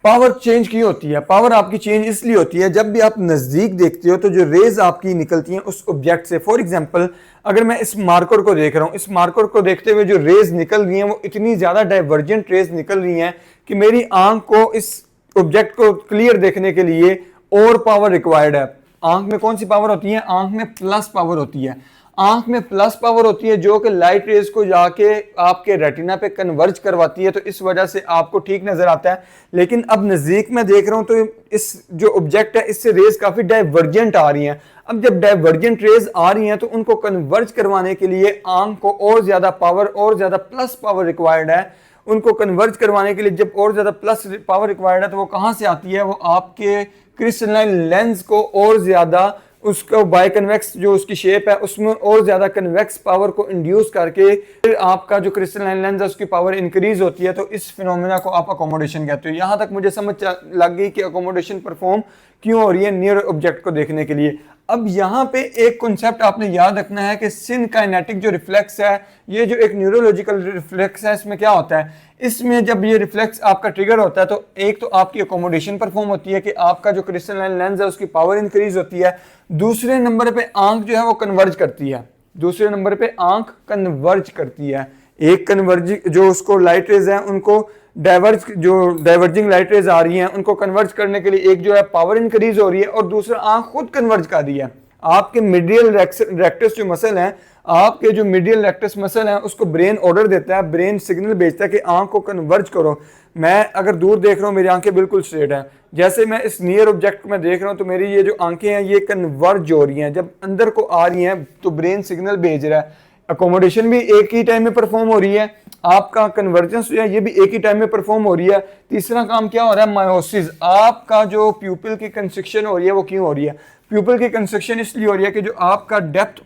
Speaker 1: पावर चेंज की होती है, पावर आपकी चेंज इसलिए होती है जब भी आप नजदीक देखते हो तो जो रेज आपकी निकलती हैं उस ऑब्जेक्ट से। फॉर एग्जांपल अगर मैं इस मार्कर को देख रहा हूं, इस मार्कर को देखते हुए जो रेज निकल रही हैं वो इतनी ज्यादा डाइवर्जेंट रेज निकल रही हैं कि मेरी आंख को इस ऑब्जेक्ट को क्लियर देखने के लिए और पावर रिक्वायर्ड है। आंख में कौन सी पावर होती है? आंख में प्लस पावर होती है। आंख में प्लस पावर होती है जो कि लाइट रेज को जाके आपके रेटिना पे कन्वर्ज करवाती है, तो इस वजह से आपको ठीक नजर आता है। लेकिन अब नजदीक में देख रहा हूं तो इस जो ऑब्जेक्ट है इससे रेज काफी डाइवर्जेंट आ रही हैं। अब जब डाइवर्जेंट रेज आ रही हैं तो उनको कन्वर्ज करवाने के लिए आंख को और ज्यादा पावर, और ज्यादा प्लस पावर रिक्वायर्ड है। उनको कन्वर्ज करवाने के लिए जब और ज्यादा प्लस पावर रिक्वायर्ड है तो वो कहां से आती है? वो आपके क्रिस्टलाइन लेंस को और ज्यादा, उसको बायकन्वेक्स जो उसकी शेप है उसमें और ज्यादा कन्वेक्स पावर को इंड्यूस करके फिर आपका जो क्रिस्टलाइन लेंस है उसकी पावर इंक्रीज होती है। तो इस फिनोमेना को आप अकोमोडेशन कहते हो। यहां तक मुझे समझ लग गई कि अकोमोडेशन परफॉर्म क्यों हो रही है नियर ऑब्जेक्ट को देखने के लिए। अब यहाँ पे एक कॉन्सेप्ट आपने याद रखना है कि सिनकाइनेटिक जो रिफ्लेक्स है, ये जो एक न्यूरोलॉजिकल रिफ्लेक्स है, इसमें क्या होता है? इसमें जब ये रिफ्लेक्स आपका ट्रिगर होता है तो एक तो आपकी अकोमोडेशन परफॉर्म होती है कि आपका जो क्रिस्टलाइन लेंस है उसकी पावर इंक्रीज होती है। दूसरे नंबर पे आंख जो है वो कन्वर्ज करती है, दूसरे नंबर पे आंख कन्वर्ज करती है। एक कन्वर्ज जो उसको लाइट रेज है उनको डाइवर्जिंग लाइट रेज आ रही हैं उनको कन्वर्ज करने के लिए एक जो है पावर इंक्रीज हो रही है और दूसरा आंख खुद कन्वर्ज कर रही है। आपके मीडियल रेक्टस जो मसल है, आपके जो मीडियल रेक्टस मसल है उसको ब्रेन ऑर्डर देता है, ब्रेन सिग्नल भेजता है कि आंख को कन्वर्ज करो। मैं अगर दूर देख रहा हूँ मेरी आंखें बिल्कुल स्ट्रेट हैं, जैसे मैं इस नियर ऑब्जेक्ट में देख रहा हूँ तो मेरी ये जो आंखें हैं ये कन्वर्ज हो रही हैं। जब अंदर को आ रही हैं तो ब्रेन सिग्नल भेज रहा है। अकोमोडेशन भी एक ही टाइम में परफॉर्म हो रही है, आपका कन्वर्जेंस जो है ये भी एक ही टाइम में परफॉर्म हो रही है। तीसरा काम क्या हो रहा है? मायोसिस। आपका जो प्यूपिल की कंस्ट्रिक्शन हो रही है वो क्यों हो रही है? प्यूपिल की कंस्ट्रिक्शन इसलिए हो रही है कि जो आपका डेप्थ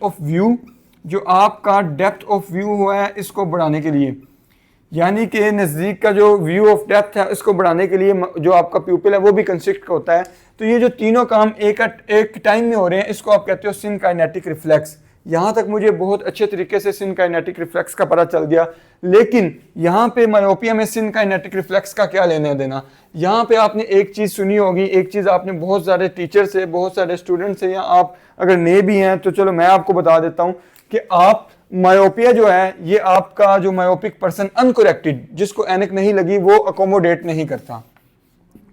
Speaker 1: ऑफ व्यू हुआ है इसको बढ़ाने के लिए, यानी कि नज़दीक का जो व्यू ऑफ डेप्थ है इसको बढ़ाने के लिए जो आपका प्यूपिल है वो भी कंस्ट्रिक्ट होता है। तो ये जो तीनों काम एक टाइम में हो रहे हैं इसको आप कहते हो सिनकाइनेटिक रिफ्लेक्स। यहाँ तक मुझे बहुत अच्छे तरीके से सिनकाइनेटिक रिफ्लेक्स का पता चल गया। लेकिन यहाँ पे मायोपिया में सिनकाइनेटिक रिफ्लेक्स का क्या लेना देना? यहाँ पे आपने एक चीज़ सुनी होगी, एक चीज़ आपने बहुत सारे टीचर से, बहुत सारे स्टूडेंट से, या आप अगर नए भी हैं तो चलो मैं आपको बता देता हूँ कि आप मायोपिया जो है ये आपका जो मायोपिक पर्सन अनकोरेक्टेड, जिसको एनक नहीं लगी, वो अकोमोडेट नहीं करता,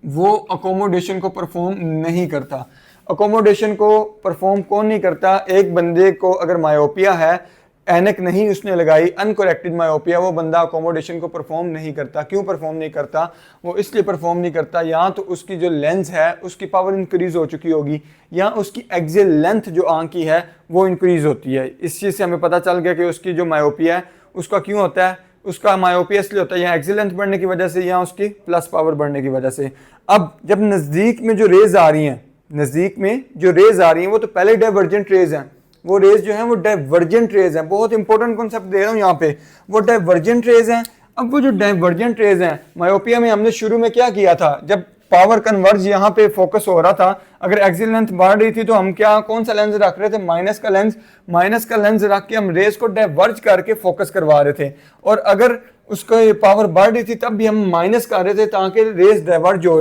Speaker 1: वो अकोमोडेशन को परफॉर्म नहीं करता। अकोमोडेशन को परफॉर्म कौन नहीं करता? एक बंदे को अगर मायोपिया है, एनक नहीं उसने लगाई, अनकोरेक्टेड मायोपिया, वो बंदा अकोमोडेशन को परफॉर्म नहीं करता। क्यों परफॉर्म नहीं करता? वो इसलिए परफॉर्म नहीं करता, या तो उसकी जो लेंस है उसकी पावर इंक्रीज हो चुकी होगी, या उसकी एक्सियल लेंथ जो आंख की है वो इंक्रीज होती है। इस चीज़ से हमें पता चल गया कि उसकी जो मायोपिया है उसका क्यों होता है, उसका मायोपिया इसलिए होता है या एक्सियल लेंथ बढ़ने की वजह से या उसकी प्लस पावर बढ़ने की वजह से। अब जब नज़दीक में जो रेज आ रही हैं, नज़दीक में जो रेज आ रही हैं वो तो पहले डाइवर्जेंट रेज हैं, वो रेज जो है वो डाइवर्जेंट रेज हैं। बहुत इंपॉर्टेंट कॉन्सेप्ट दे रहा हूँ यहाँ पे, वो डाइवर्जेंट रेज हैं। अब वो जो डाइवर्जेंट रेज हैं, मायोपिया में हमने शुरू में क्या किया था, जब पावर कन्वर्ज यहाँ पे फोकस हो रहा था, अगर एक्सियल लेंथ बढ़ रही थी तो हम क्या कौन सा लेंस रख रहे थे? माइनस का लेंस। माइनस का लेंस रख के हम रेज को डाइवर्ज करके फोकस करवा रहे थे, और अगर उसका पावर बढ़ रही थी तब भी हम माइनस कर रहे थे ताकि रेज डाइवर्ज हो।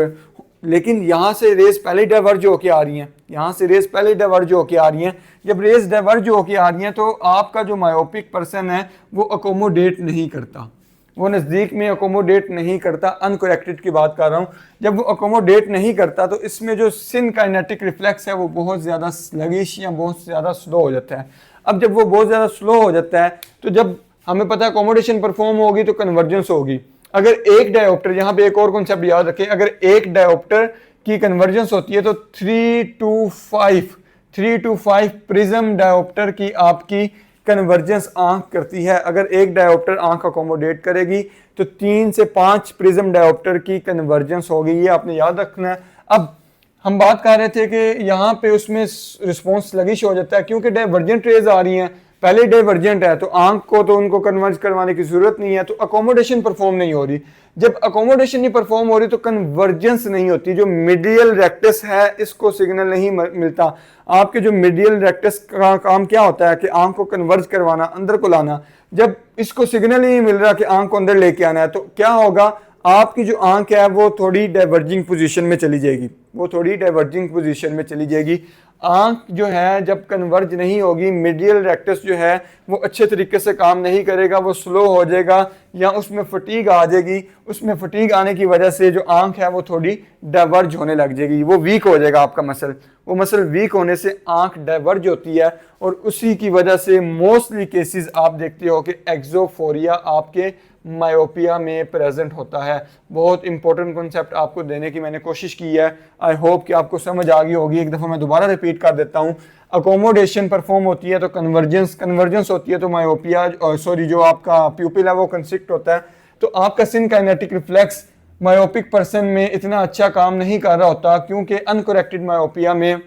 Speaker 1: लेकिन यहाँ से रेस पहले डाइवर्ज होके आ रही हैं, यहाँ से रेस पहले डाइवर्ज होके आ रही हैं। जब रेस डाइवर्ज होके आ रही हैं तो आपका जो मायोपिक पर्सन है वो अकोमोडेट नहीं करता, वो नज़दीक में अकोमोडेट नहीं करता। अनकोरेक्टेड की बात कर रहा हूँ। जब वो अकोमोडेट नहीं करता तो इसमें जो सिनकाइनेटिक रिफ्लेक्स है वो बहुत ज़्यादा स्लगिश या बहुत ज़्यादा स्लो हो जाता है। अब जब वो बहुत ज़्यादा स्लो हो जाता है तो जब हमें पता है अकोमोडेशन परफॉर्म होगी तो कन्वर्जेंस होगी। अगर एक डायोप्टर, यहाँ पे एक और कॉन्सेप्ट याद रखें, अगर एक डायोप्टर की कन्वर्जेंस होती है तो 3 to 5 प्रिज्म डायोप्टर की आपकी कन्वर्जेंस आंख करती है। अगर एक डायोप्टर आंख अकोमोडेट करेगी तो 3 से 5 प्रिज्म डायोप्टर की कन्वर्जेंस होगी, ये आपने याद रखना है। अब हम बात कर रहे थे कि यहाँ पे उसमें रिस्पॉन्स स्लगिश हो जाता है क्योंकि डाइवर्जेंट रेज आ रही हैं, पहले डाइवर्जेंट है तो आंख को तो उनको कन्वर्ज करवाने की जरूरत नहीं है, तो अकोमोडेशन परफॉर्म नहीं हो रही। जब अकोमोडेशन नहीं परफॉर्म हो रही तो कन्वर्जेंस नहीं होती। जो मिडियल रेक्टस है इसको सिग्नल नहीं मिलता। आपके जो मिडियल रेक्टस का काम क्या होता है कि आंख को कन्वर्ज करवाना, अंदर को लाना। जब इसको सिग्नल ही नहीं मिल रहा कि आंख को अंदर लेके आना है तो क्या होगा, आपकी जो आंख है वो थोड़ी डाइवर्जिंग पोजीशन में चली जाएगी, वो थोड़ी डाइवर्जिंग पोजीशन में चली जाएगी। आंख जो है जब कन्वर्ज नहीं होगी, मिडियल रेक्टस जो है वो अच्छे तरीके से काम नहीं करेगा, वो स्लो हो जाएगा या उसमें फटीग आ जाएगी। उसमें फटीग आने की वजह से जो आंख है वो थोड़ी डाइवर्ज होने लग जाएगी, वो वीक हो जाएगा आपका मसल। वो मसल वीक होने से आंख डाइवर्ज होती है और उसी की वजह से मोस्टली केसेस आप देखते हो कि एक्सोफोरिया आपके मायोपिया में प्रेजेंट होता है। बहुत इंपॉर्टेंट कॉन्सेप्ट आपको देने की मैंने कोशिश की है। आई होप कि आपको समझ आ गई होगी। एक दफ़ा मैं दोबारा रिपीट कर देता हूँ। अकोमोडेशन परफॉर्म होती है तो कन्वर्जेंस होती है तो मायोपिया जो आपका प्यूपिल है वो कंस्ट्रिक्ट होता है। तो आपका सिनकाइनेटिक रिफ्लेक्स मायोपिक पर्सन में इतना अच्छा काम नहीं कर रहा होता क्योंकि अनकोरेक्टेड मायोपिया में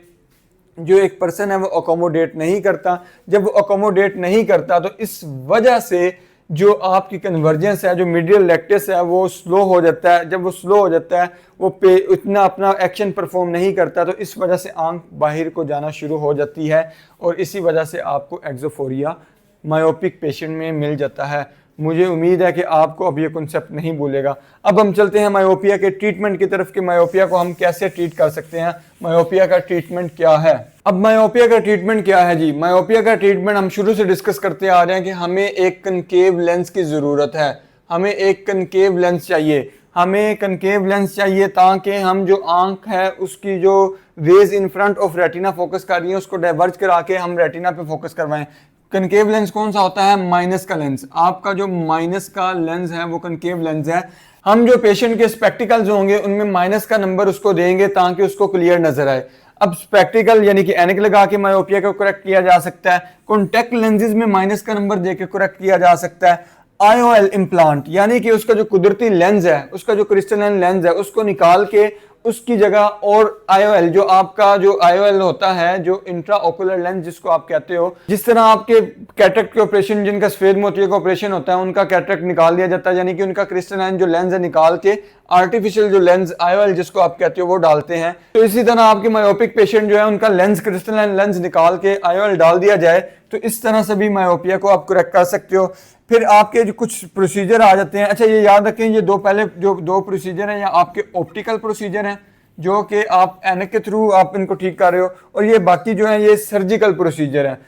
Speaker 1: जो एक पर्सन है वो अकोमोडेट नहीं करता। जब वो अकोमोडेट नहीं करता तो इस वजह से जो आपकी कन्वर्जेंस है, जो मिडियल रेक्टस है वो स्लो हो जाता है। जब वो स्लो हो जाता है वो पे इतना अपना एक्शन परफॉर्म नहीं करता, तो इस वजह से आंख बाहर को जाना शुरू हो जाती है और इसी वजह से आपको एक्सोफोरिया मायोपिक पेशेंट में मिल जाता है। मुझे उम्मीद है कि आपको अब ये कॉन्सेप्ट नहीं भूलेगा। अब हम चलते हैं मायोपिया के ट्रीटमेंट की तरफ कि मायोपिया को हम कैसे ट्रीट कर सकते हैं, मायोपिया का ट्रीटमेंट क्या है। अब मायोपिया का ट्रीटमेंट क्या है जी। मायोपिया का ट्रीटमेंट हम शुरू से डिस्कस करते आ रहे हैं कि हमें एक कनकेव लेंस की ज़रूरत है। हमें एक कनकेव लेंस चाहिए, हमें कनकेव लेंस चाहिए ताकि हम जो आंख है उसकी जो rays in front of retina focus कर रही है उसको डाइवर्ज करा के हम रेटिना पे फोकस करवाएं। कनकेव लेंस कौन सा होता है? माइनस का लेंस। आपका जो माइनस का लेंस है वो कनकेव लेंस है। हम जो पेशेंट के स्पेक्टिकल्स होंगे उनमें माइनस का नंबर उसको देंगे ताकि उसको क्लियर नजर आए। अब स्पेक्टिकल यानी कि एनक लगा के मायोपिया को करेक्ट किया जा सकता है। कॉन्टैक्ट लेंसेज में माइनस का नंबर देके करेक्ट किया जा सकता है। IOL इम्प्लांट यानी कि उसका जो कुदरती लेंस है, उसका जो क्रिस्टलाइन लेंस है उसको निकाल के उसकी जगह और IOL जो आपका जो IOL होता है, जो इंट्रा ओकुलर लेंस जिसको आप कहते हो, जिस तरह आपके कैटरेक्ट के ऑपरेशन, जिनका सफेद मोतियों का ऑपरेशन होता है उनका कैटरेक्ट निकाल दिया जाता है, यानी कि उनका क्रिस्टलाइन जो लेंस है निकाल के आर्टिफिशियल जो लेंस IOL जिसको आप कहते हो वो डालते हैं। तो इसी तरह आपके मायोपिक पेशेंट जो है उनका लेंस क्रिस्टलाइन लेंस निकाल के IOL डाल दिया जाए तो इस तरह से भी मायोपिया को आप करेक्ट कर सकते हो। फिर आपके जो कुछ प्रोसीजर आ जाते हैं। अच्छा, ये याद रखें, ये दो प्रोसीजर हैं या आपके ऑप्टिकल प्रोसीजर हैं जो कि आप एनक के थ्रू आप इनको ठीक कर रहे हो, और ये बाकी जो है ये सर्जिकल प्रोसीजर है।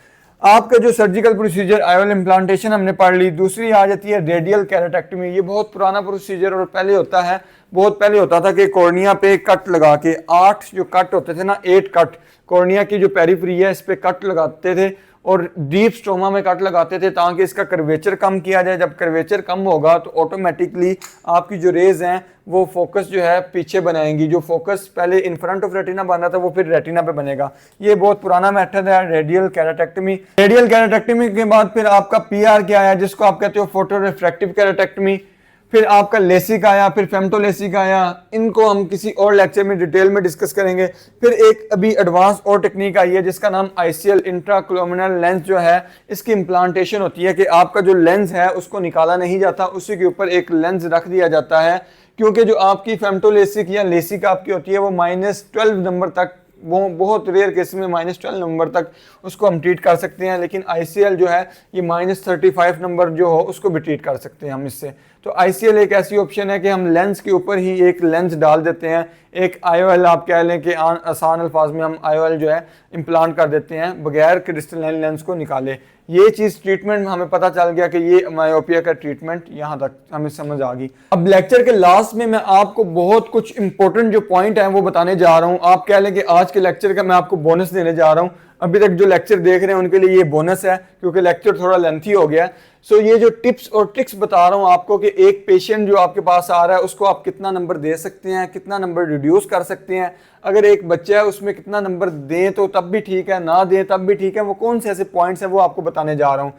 Speaker 1: आपका जो सर्जिकल प्रोसीजर आईओएल इम्प्लांटेशन हमने पढ़ ली। दूसरी आ जाती है रेडियल केराटेक्टमी। ये बहुत पुराना प्रोसीजर और पहले होता है, बहुत पहले होता था कि कॉर्निया पे कट लगा के 8 जो कट होते थे ना, 8 कट कॉर्निया की जो पेरिफेरी है इस पे कट लगाते थे और डीप स्टोमा में कट लगाते थे ताकि इसका कर्वेचर कम किया जाए। जब कर्वेचर कम होगा तो ऑटोमेटिकली आपकी जो रेज हैं वो फोकस जो है पीछे बनाएंगी। जो फोकस पहले इन फ्रंट ऑफ रेटिना बना था वो फिर रेटिना पे बनेगा। ये बहुत पुराना मेथड है रेडियल केराटेक्टमी। रेडियल केराटेक्टमी के बाद फिर आपका पीआर क्या आया, जिसको आप कहते हो फोटो रिफ्रैक्टिव केराटेक्टमी। फिर आपका लेसिक आया, फिर फेम्टोलेसिक आया। इनको हम किसी और लेक्चर में डिटेल में डिस्कस करेंगे। फिर एक अभी एडवांस और टेक्निक आई है जिसका नाम आईसीएल इंट्राकोलुमिनल लेंस जो है, इसकी इम्प्लांटेशन होती है कि आपका जो लेंस है उसको निकाला नहीं जाता, उसी के ऊपर एक लेंस रख दिया जाता है। क्योंकि जो आपकी फेम्टोलेसिक या लेसिक आपकी होती है वो -12 नंबर तक, वो बहुत रेयर केस में -12 नंबर तक उसको हम ट्रीट कर सकते हैं, लेकिन आईसीएल जो है ये -35 नंबर जो हो उसको भी ट्रीट कर सकते हैं हम इससे। तो आईसीएल एक ऐसी ऑप्शन है कि हम लेंस के ऊपर ही एक लेंस डाल देते हैं, एक आईओएल आप कह लें कि आसान अल्फाज में हम आईओएल जो है इम्प्लांट कर देते हैं बगैर क्रिस्टलाइन लेंस को निकाले। ये चीज़ ट्रीटमेंट हमें पता चल गया कि ये मायोपिया का ट्रीटमेंट यहाँ तक हमें समझ आ गई। अब लेक्चर के लास्ट में मैं आपको बहुत कुछ इंपॉर्टेंट जो पॉइंट है वो बताने जा रहा हूँ। आप कह लें कि आज के लेक्चर का मैं आपको बोनस देने जा रहा हूँ। अभी तक जो लेक्चर देख रहे हैं उनके लिए ये बोनस है क्योंकि लेक्चर थोड़ा लेंथी हो गया। सो ये जो टिप्स और ट्रिक्स बता रहा हूँ आपको कि एक पेशेंट जो आपके पास आ रहा है उसको आप कितना नंबर दे सकते हैं, कितना नंबर रिड्यूस कर सकते हैं। अगर एक बच्चा है उसमें कितना नंबर दें तो तब भी ठीक है, ना दें तब भी ठीक है। वो कौन से ऐसे पॉइंट्स हैं वो आपको बताने जा रहा हूँ।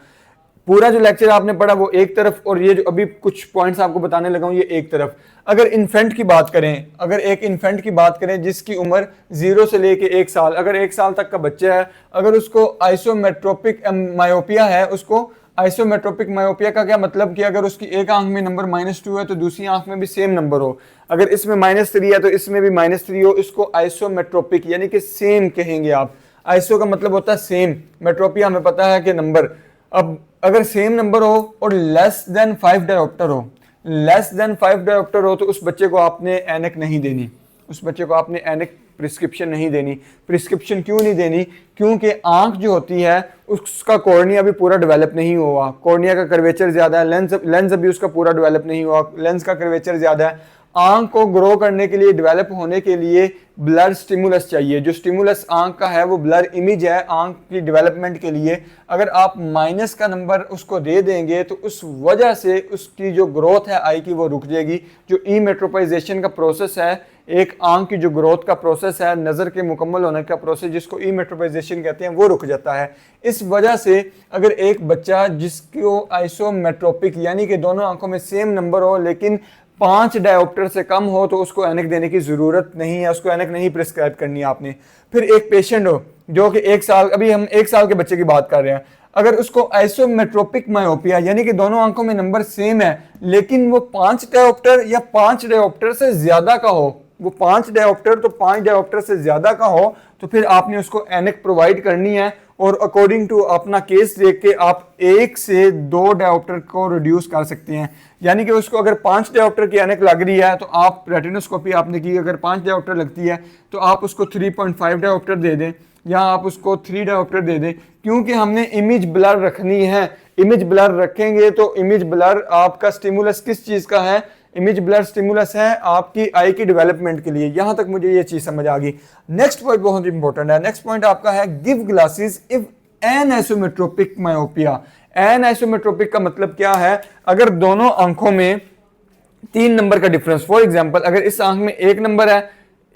Speaker 1: पूरा जो लेक्चर आपने पढ़ा वो एक तरफ और ये जो अभी कुछ पॉइंट्स आपको बताने लगा हूँ ये एक तरफ। अगर इन्फेंट की बात करें, अगर एक इन्फेंट की बात करें जिसकी उम्र 0 से लेके 1 साल, अगर 1 साल तक का बच्चा है, अगर उसको आइसोमेट्रोपिक मायोपिया है, उसको आइसोमेट्रोपिक मायोपिया का क्या मतलब कि अगर उसकी एक आंख में नंबर -2 है तो दूसरी आंख में भी सेम नंबर हो, अगर इसमें -3 है तो इसमें भी -3 हो, इसको आइसोमेट्रोपिक यानी कि सेम कहेंगे आप। आइसो का मतलब होता है सेम, मेट्रोपिया हमें पता है कि नंबर। अब अगर सेम नंबर हो और लेस देन 5 डायोप्टर हो, लेस देन 5 डायोप्टर हो तो उस बच्चे को आपने एनक नहीं देनी, उस बच्चे को आपने एनक प्रिस्क्रिप्शन नहीं देनी। प्रिस्क्रिप्शन क्यों नहीं देनी? क्योंकि आंख जो होती है उसका कॉर्निया अभी पूरा डेवलप नहीं हुआ, कॉर्निया का कर्वेचर ज्यादा है, लेंस अभी उसका पूरा डेवलप नहीं हुआ, लेंस का कर्वेचर ज्यादा है। आंख को ग्रो करने के लिए, डेवलप होने के लिए ब्लर स्टिमुलस चाहिए। जो स्टिमुलस आंख का है वो ब्लर इमेज है आंख की डेवलपमेंट के लिए। अगर आप माइनस का नंबर उसको दे देंगे तो उस वजह से उसकी जो ग्रोथ है आई की वो रुक जाएगी। जो ईमेट्रोपाइजेशन का प्रोसेस है, एक आंख की जो ग्रोथ का प्रोसेस है, नज़र के मुकम्मल होने का प्रोसेस जिसको ईमेट्रोपाइजेशन कहते हैं, वो रुक जाता है। इस वजह से अगर एक बच्चा जिसको आइसोमेट्रोपिक यानी कि दोनों आंखों में सेम नंबर हो लेकिन 5 डायोप्टर से कम हो तो उसको एनक देने की ज़रूरत नहीं है, उसको एनक नहीं प्रिस्क्राइब करनी है आपने। फिर एक पेशेंट हो जो कि 1 साल, अभी हम 1 साल के बच्चे की बात कर रहे हैं, अगर उसको आइसोमेट्रोपिक मायोपिया यानी कि दोनों आंखों में नंबर सेम है लेकिन वो 5 डायोप्टर या 5 डायोप्टर से ज़्यादा का हो, वो 5 डायोप्टर तो 5 डायोप्टर से ज़्यादा का हो तो फिर आपने उसको एनक प्रोवाइड करनी है और अकॉर्डिंग टू अपना केस देख के आप 1 से 2 डायोप्टर को रिड्यूस कर सकते हैं। यानी कि उसको अगर 5 डायोप्टर की एनक लग रही है तो आप रेटिनोस्कोपी आपने की, अगर 5 डायोप्टर लगती है तो आप उसको 3.5 डायोप्टर दे दें या आप उसको 3 डायोप्टर दे दें, क्योंकि हमने इमेज ब्लर रखनी है। इमेज ब्लर रखेंगे तो इमेज ब्लर आपका स्टिमुलस किस चीज़ का है? इमेज ब्लर स्टिमुलस है आपकी आई की डेवलपमेंट के लिए। यहां तक मुझे ये चीज समझ आ गई। नेक्स्ट पॉइंट बहुत इंपॉर्टेंट है। नेक्स्ट पॉइंट आपका है give glasses if anisometropic myopia. Anisometropic का मतलब क्या है? अगर दोनों आंखों में 3 नंबर का डिफरेंस, फॉर एग्जांपल अगर इस आंख में 1 नंबर है,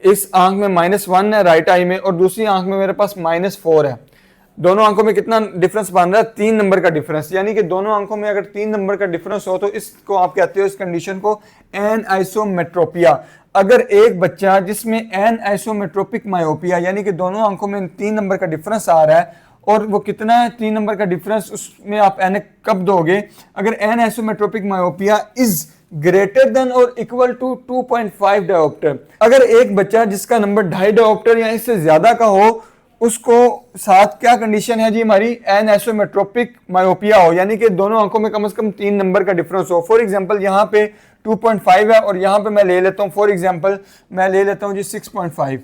Speaker 1: इस आंख में -1 है राइट आई में और दूसरी आंख में मेरे पास -4 है, दोनों आंखों में कितना डिफरेंस बन रहा है? 3 नंबर का डिफरेंस। यानी कि दोनों आंखों में अगर 3 नंबर का डिफरेंस हो तो इसको आप कहते हो, इस कंडीशन को एन आइसोमेट्रोपिया। अगर एक बच्चा जिसमें एन आइसोमेट्रोपिक मायोपिया यानी कि दोनों आंखों में 3 नंबर का डिफरेंस आ रहा है और वो कितना है 3 नंबर का डिफरेंस, उसमें आप एन कब दोगे? अगर anisometropic myopia is greater than और इक्वल टू 2.5 डायोप्टर। अगर एक बच्चा जिसका नंबर 2.5 डायोप्टर या इससे ज्यादा का हो उसको साथ क्या कंडीशन है जी हमारी? एन आइसोमेट्रोपिक मायोपिया हो, यानी कि दोनों आंखों में कम से कम 3 नंबर का डिफरेंस हो। फॉर एग्जांपल यहाँ पे 2.5 है और यहाँ पे मैं ले लेता हूँ, फॉर एग्जांपल मैं ले लेता हूँ जी 6.5।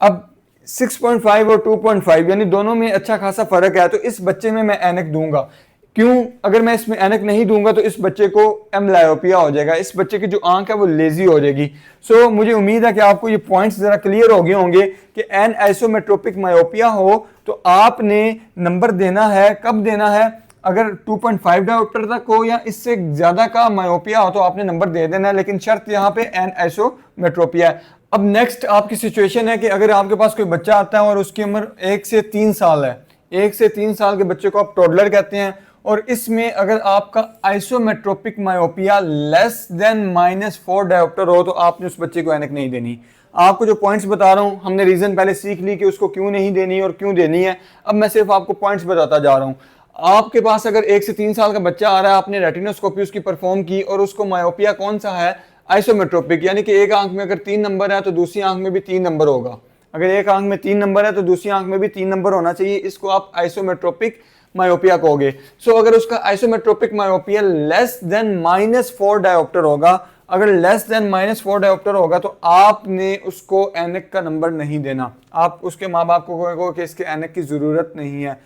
Speaker 1: अब 6.5 और 2.5 यानी दोनों में अच्छा खासा फर्क है, तो इस बच्चे में मैं एनक दूंगा। क्यों? अगर मैं इसमें एनक नहीं दूंगा तो इस बच्चे को एम्बलायोपिया हो जाएगा, इस बच्चे की जो आंख है वो लेजी हो जाएगी। सो मुझे उम्मीद है कि आपको ये पॉइंट्स जरा क्लियर हो गए होंगे कि एन आइसोमेट्रोपिक मायोपिया हो तो आपने नंबर देना है, कब देना है? अगर 2.5 डायोप्टर तक हो या इससे ज्यादा का मायोपिया हो तो आपने नंबर दे देना है, लेकिन शर्त यहाँ पे एन आइसोमेट्रोपिया है। अब नेक्स्ट आपकी सिचुएशन है कि अगर आपके पास कोई बच्चा आता है और उसकी उम्र 1 से 3 साल है, 1 से 3 साल के बच्चे को आप टोडलर कहते हैं, और इसमें अगर आपका आइसोमेट्रोपिक मायोपिया लेस देन -4 डायोप्टर हो तो आपने उस बच्चे को एनक नहीं देनी। आपको जो पॉइंट्स बता रहा हूं, हमने रीजन पहले सीख ली कि उसको क्यों नहीं देनी और क्यों देनी है। अब मैं सिर्फ आपको पॉइंट्स बताता जा रहा हूं। आपके पास अगर 1 से 3 साल का बच्चा आ रहा है, आपने रेटिनोस्कोपी उसकी परफॉर्म की और उसको मायोपिया कौन सा है? आइसोमेट्रोपिक, यानी कि एक आंख में अगर 3 नंबर है तो दूसरी आंख में भी 3 नंबर होगा। अगर एक आंख में 3 नंबर है तो दूसरी आंख में भी 3 नंबर होना चाहिए, इसको आप आइसोमेट्रोपिक मायोपिया कहोगे। सो अगर उसका आइसोमेट्रोपिक मायोपिया लेस देन -4 डायोप्टर होगा, अगर लेस देन -4 डायोप्टर होगा तो आपने उसको एनक का नंबर नहीं देना। आप उसके माँ बाप को कहोगे कि इसके एनक की जरूरत नहीं है।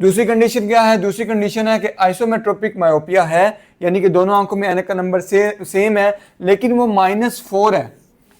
Speaker 1: दूसरी कंडीशन क्या है? दूसरी कंडीशन है कि आइसोमेट्रोपिक मायोपिया है, यानी कि दोनों आंखों में एनक का नंबर सेम है, लेकिन वो -4 है,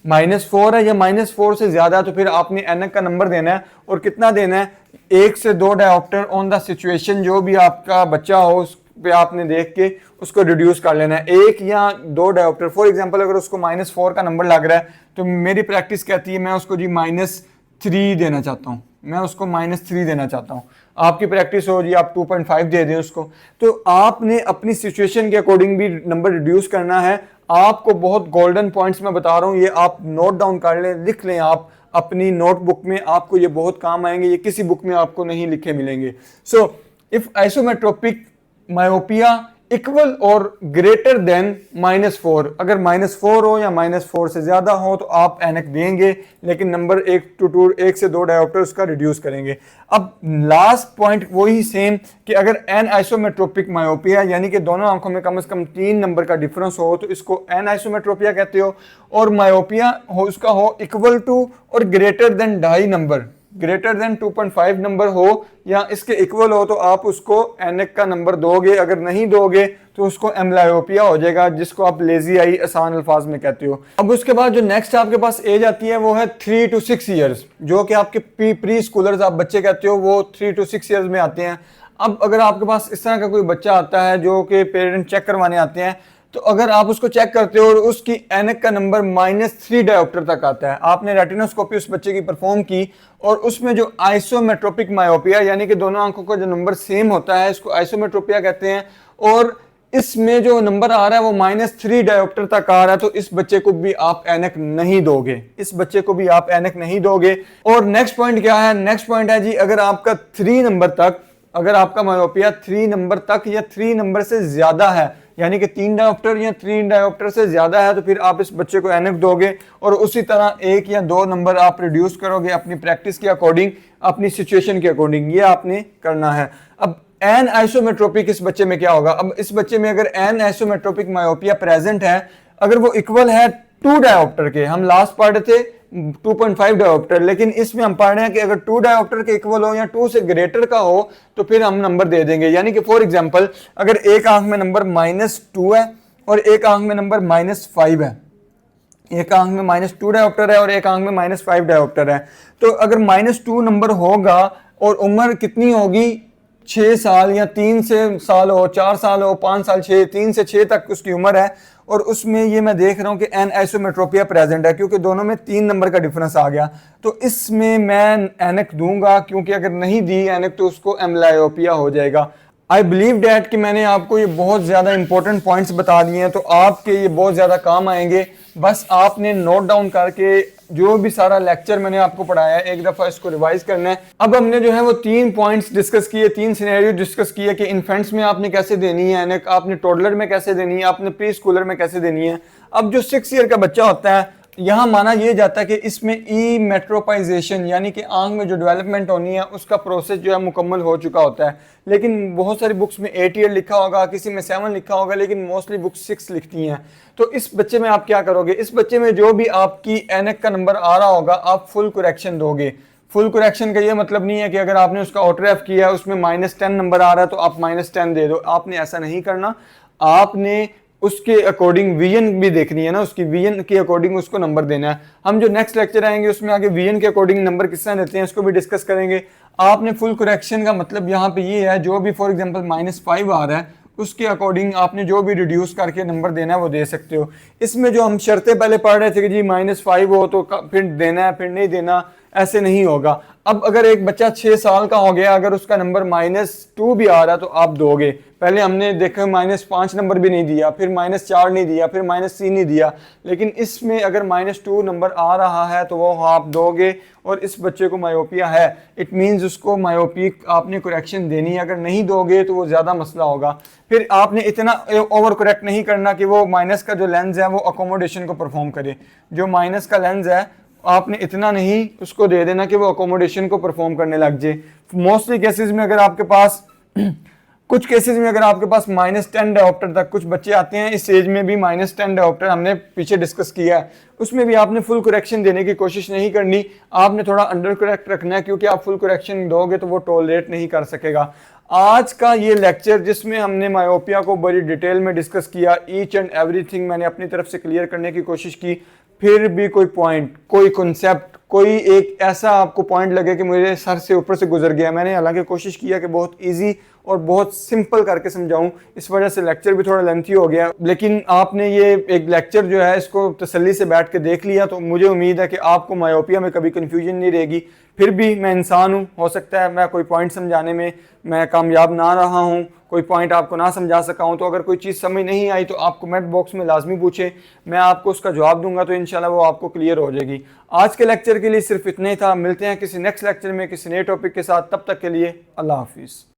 Speaker 1: -4 है या -4 से ज्यादा है, तो फिर आपने एनक का नंबर देना है। और कितना देना है? 1 से 2 डायोप्टर ऑन द सिचुएशन, जो भी आपका बच्चा हो उस पे आपने देख के उसको रिड्यूस कर लेना है, 1 या 2 डायोप्टर। फॉर एग्जांपल अगर उसको -4 का नंबर लग रहा है तो मेरी प्रैक्टिस कहती है मैं उसको जी -3 देना चाहता हूँ, मैं उसको -3 देना चाहता हूँ। आपकी प्रैक्टिस हो जी आप 2.5 दे दें उसको। तो आपने अपनी सिचुएशन के अकॉर्डिंग भी नंबर रिड्यूस करना है। आपको बहुत गोल्डन पॉइंट्स मैं बता रहा हूँ, ये आप नोट डाउन कर लें, लिख लें आप अपनी नोटबुक में, आपको ये बहुत काम आएंगे, ये किसी बुक में आपको नहीं लिखे मिलेंगे। सो इफ आइसोमेट्रोपिक मायोपिया इक्वल और ग्रेटर देन -4, अगर -4 हो या -4 से ज्यादा हो तो आप एनक देंगे, लेकिन नंबर 1 से 2 डायोप्टर उसका रिड्यूस करेंगे। अब लास्ट पॉइंट वही सेम कि अगर एन आइसोमेट्रोपिक मायोपिया यानी कि दोनों आंखों में कम से कम 3 नंबर का डिफरेंस हो तो इसको एन आइसोमेट्रोपिया कहते हो, और मायोपिया हो उसका हो इक्वल टू और greater than 2.5 number, greater than 2.5 number हो या इसके इक्वल हो तो आप उसको एनक का नंबर दोगे। अगर नहीं दोगे तो उसको एम्बलायोपिया हो जाएगा, जिसको आप लेजी आई आसान अल्फाज में कहते हो। अब उसके बाद जो नेक्स्ट आपके पास एज आती है वो है 3 to 6 ईयर्स, जो कि आपके प्री स्कूलर्स आप बच्चे कहते हो, वो 3 to 6 ईयर्स में आते हैं। अब अगर आपके पास इस तरह का कोई बच्चा आता है जो कि पेरेंट चेक करवाने आते हैं, तो अगर आप उसको चेक करते हो और उसकी एनक का नंबर -3 डायोप्टर तक आता है, आपने रेटिनोस्कोपी उस बच्चे की परफॉर्म की और उसमें जो आइसोमेट्रोपिक मायोपिया यानी कि दोनों आंखों का जो नंबर सेम होता है इसको आइसोमेट्रोपिया कहते हैं, और इसमें जो नंबर आ रहा है वो -3 डायोप्टर तक आ रहा है, तो इस बच्चे को भी आप एनक नहीं दोगे, इस बच्चे को भी आप एनक नहीं दोगे। और नेक्स्ट पॉइंट क्या है? नेक्स्ट पॉइंट है जी, अगर आपका 3 नंबर तक, अगर आपका मायोपिया 3 नंबर तक या 3 नंबर से ज्यादा है, यानी कि 3 डायोप्टर या 3 डायोप्टर से ज्यादा है, तो फिर आप इस बच्चे को एनक दोगे और उसी तरह 1 या 2 नंबर आप रिड्यूस करोगे अपनी प्रैक्टिस के अकॉर्डिंग, अपनी सिचुएशन के अकॉर्डिंग, ये आपने करना है। अब एन आइसोमेट्रोपिक इस बच्चे में क्या होगा? अब इस बच्चे में अगर एन आइसोमेट्रोपिक मायोपिया प्रेजेंट है, अगर वो इक्वल है 2 डायोप्टर के, हम लास्ट पढ़ रहे थे 2.5 डायोप्टर, लेकिन इसमें हम पढ़ रहे हैं कि अगर 2 डायोप्टर के इक्वल हो या 2 से ग्रेटर का हो तो फिर हम नंबर दे देंगे। यानी कि फॉर एग्जांपल अगर एक आंख में नंबर -2 है और एक आंख में नंबर -5 है, एक आंख में -2 डायोप्टर है और एक आंख में -5 डायोप्टर है, तो अगर -2 नंबर होगा और उम्र कितनी होगी? 6 साल या 3 से साल हो, 4 साल हो, 5 साल, 6, 3 से 6 तक उसकी उम्र है, और उसमें ये मैं देख रहा हूं कि एन आइसोमेट्रोपिया प्रेजेंट है, क्योंकि दोनों में 3 नंबर का डिफरेंस आ गया, तो इसमें मैं एनक दूंगा, क्योंकि अगर नहीं दी एनक तो उसको एम्बलायोपिया हो जाएगा। आई बिलीव डैट कि मैंने आपको ये बहुत ज़्यादा इंपॉर्टेंट पॉइंट्स बता दिए हैं, तो आपके ये बहुत ज़्यादा काम आएंगे। बस आपने नोट डाउन करके जो भी सारा लेक्चर मैंने आपको पढ़ाया है एक दफ़ा इसको रिवाइज करना है। अब हमने जो है वो 3 पॉइंट्स डिस्कस किए, 3 सिनेरियो डिस्कस किए कि इन्फेंट्स में आपने कैसे देनी है एनक, आपने टोडलर में कैसे देनी है, आपने प्री स्कूलर में कैसे देनी है। अब जो 6 ईयर का बच्चा होता है, यहाँ माना यह जाता है कि इसमें ई मेट्रोपाइजेशन यानी कि आंख में जो डेवलपमेंट होनी है उसका प्रोसेस जो है मुकम्मल हो चुका होता है, लेकिन बहुत सारी बुक्स में 8 ईयर लिखा होगा, किसी में 7 लिखा होगा, लेकिन मोस्टली बुक्स 6 लिखती हैं। तो इस बच्चे में आप क्या करोगे? इस बच्चे में जो भी आपकी एनक का नंबर आ रहा होगा आप फुल करेक्शन दोगे। फुल करेक्शन का ये मतलब नहीं है कि अगर आपने उसका ऑटो रेफ किया है उसमें -10 नंबर आ रहा है तो आप -10 दे दो, आपने ऐसा नहीं करना। आपने उसके अकॉर्डिंग वीएन भी देखनी है ना, उसकी वीएन के अकॉर्डिंग उसको नंबर देना है। हम जो नेक्स्ट लेक्चर आएंगे उसमें आगे वीएन के अकॉर्डिंग नंबर किस तरह देते हैं उसको भी डिस्कस करेंगे। आपने फुल करेक्शन का मतलब यहाँ पे ये है, जो भी फॉर एग्जांपल -5 आ रहा है उसके अकॉर्डिंग आपने जो भी रिड्यूस करके नंबर देना है वो दे सकते हो। इसमें जो हम शर्तें पहले पढ़ रहे थे कि जी -5 हो तो फिर देना है फिर नहीं देना, ऐसे नहीं होगा। अब अगर एक बच्चा 6 साल का हो गया, अगर उसका नंबर -2 भी आ रहा तो आप दोगे। पहले हमने देखा -5 नंबर भी नहीं दिया, फिर -4 नहीं दिया, फिर -3 नहीं दिया, लेकिन इसमें अगर -2 नंबर आ रहा है तो वो आप दोगे। और इस बच्चे को मायोपिया है, इट मीन्स उसको मायोपिक आपने करेक्शन देनी है। अगर नहीं दोगे तो वो ज़्यादा मसला होगा। फिर आपने इतना ओवर करेक्ट नहीं करना कि वो माइनस का जो लेंस है वो अकोमोडेशन को परफॉर्म करे। जो माइनस का लेंस है आपने इतना नहीं उसको दे देना कि वो अकोमोडेशन को परफॉर्म करने लग जाए। मोस्टली केसेस में अगर आपके पास कुछ केसेस में अगर आपके पास -10 डायोप्टर तक कुछ बच्चे आते हैं, इस एज में भी -10 डायोप्टर हमने पीछे डिस्कस किया है, उसमें भी आपने फुल करेक्शन देने की कोशिश नहीं करनी। आपने थोड़ा अंडर करेक्ट रखना है, क्योंकि आप फुल करेक्शन दोगे तो वो टॉलरेट नहीं कर सकेगा। आज का ये लेक्चर जिसमें हमने मायोपिया को बड़ी डिटेल में डिस्कस किया, ईच एंड एवरीथिंग मैंने अपनी तरफ से क्लियर करने की कोशिश की। फिर भी कोई पॉइंट, कोई कॉन्सेप्ट, कोई एक ऐसा आपको पॉइंट लगे कि मुझे सर से ऊपर से गुजर गया, मैंने हालांकि कोशिश किया कि बहुत इजी और बहुत सिंपल करके समझाऊं, इस वजह से लेक्चर भी थोड़ा लेंथी हो गया। लेकिन आपने ये एक लेक्चर जो है इसको तसल्ली से बैठ के देख लिया तो मुझे उम्मीद है कि आपको मायोपिया में कभी कन्फ्यूजन नहीं रहेगी। फिर भी मैं इंसान हूँ, हो सकता है मैं कोई पॉइंट समझाने में मैं कामयाब ना रहा हूँ, कोई पॉइंट आपको ना समझा सका हूँ। तो अगर कोई चीज़ समझ नहीं आई तो आप कमेंट बॉक्स में लाजमी पूछें, मैं आपको उसका जवाब दूंगा, तो इंशाल्लाह वो आपको क्लियर हो जाएगी। आज के लेक्चर के लिए सिर्फ इतना ही था। मिलते हैं किसी नेक्स्ट लेक्चर में किसी नए टॉपिक के साथ, तब तक के लिए अल्लाह हाफिज़।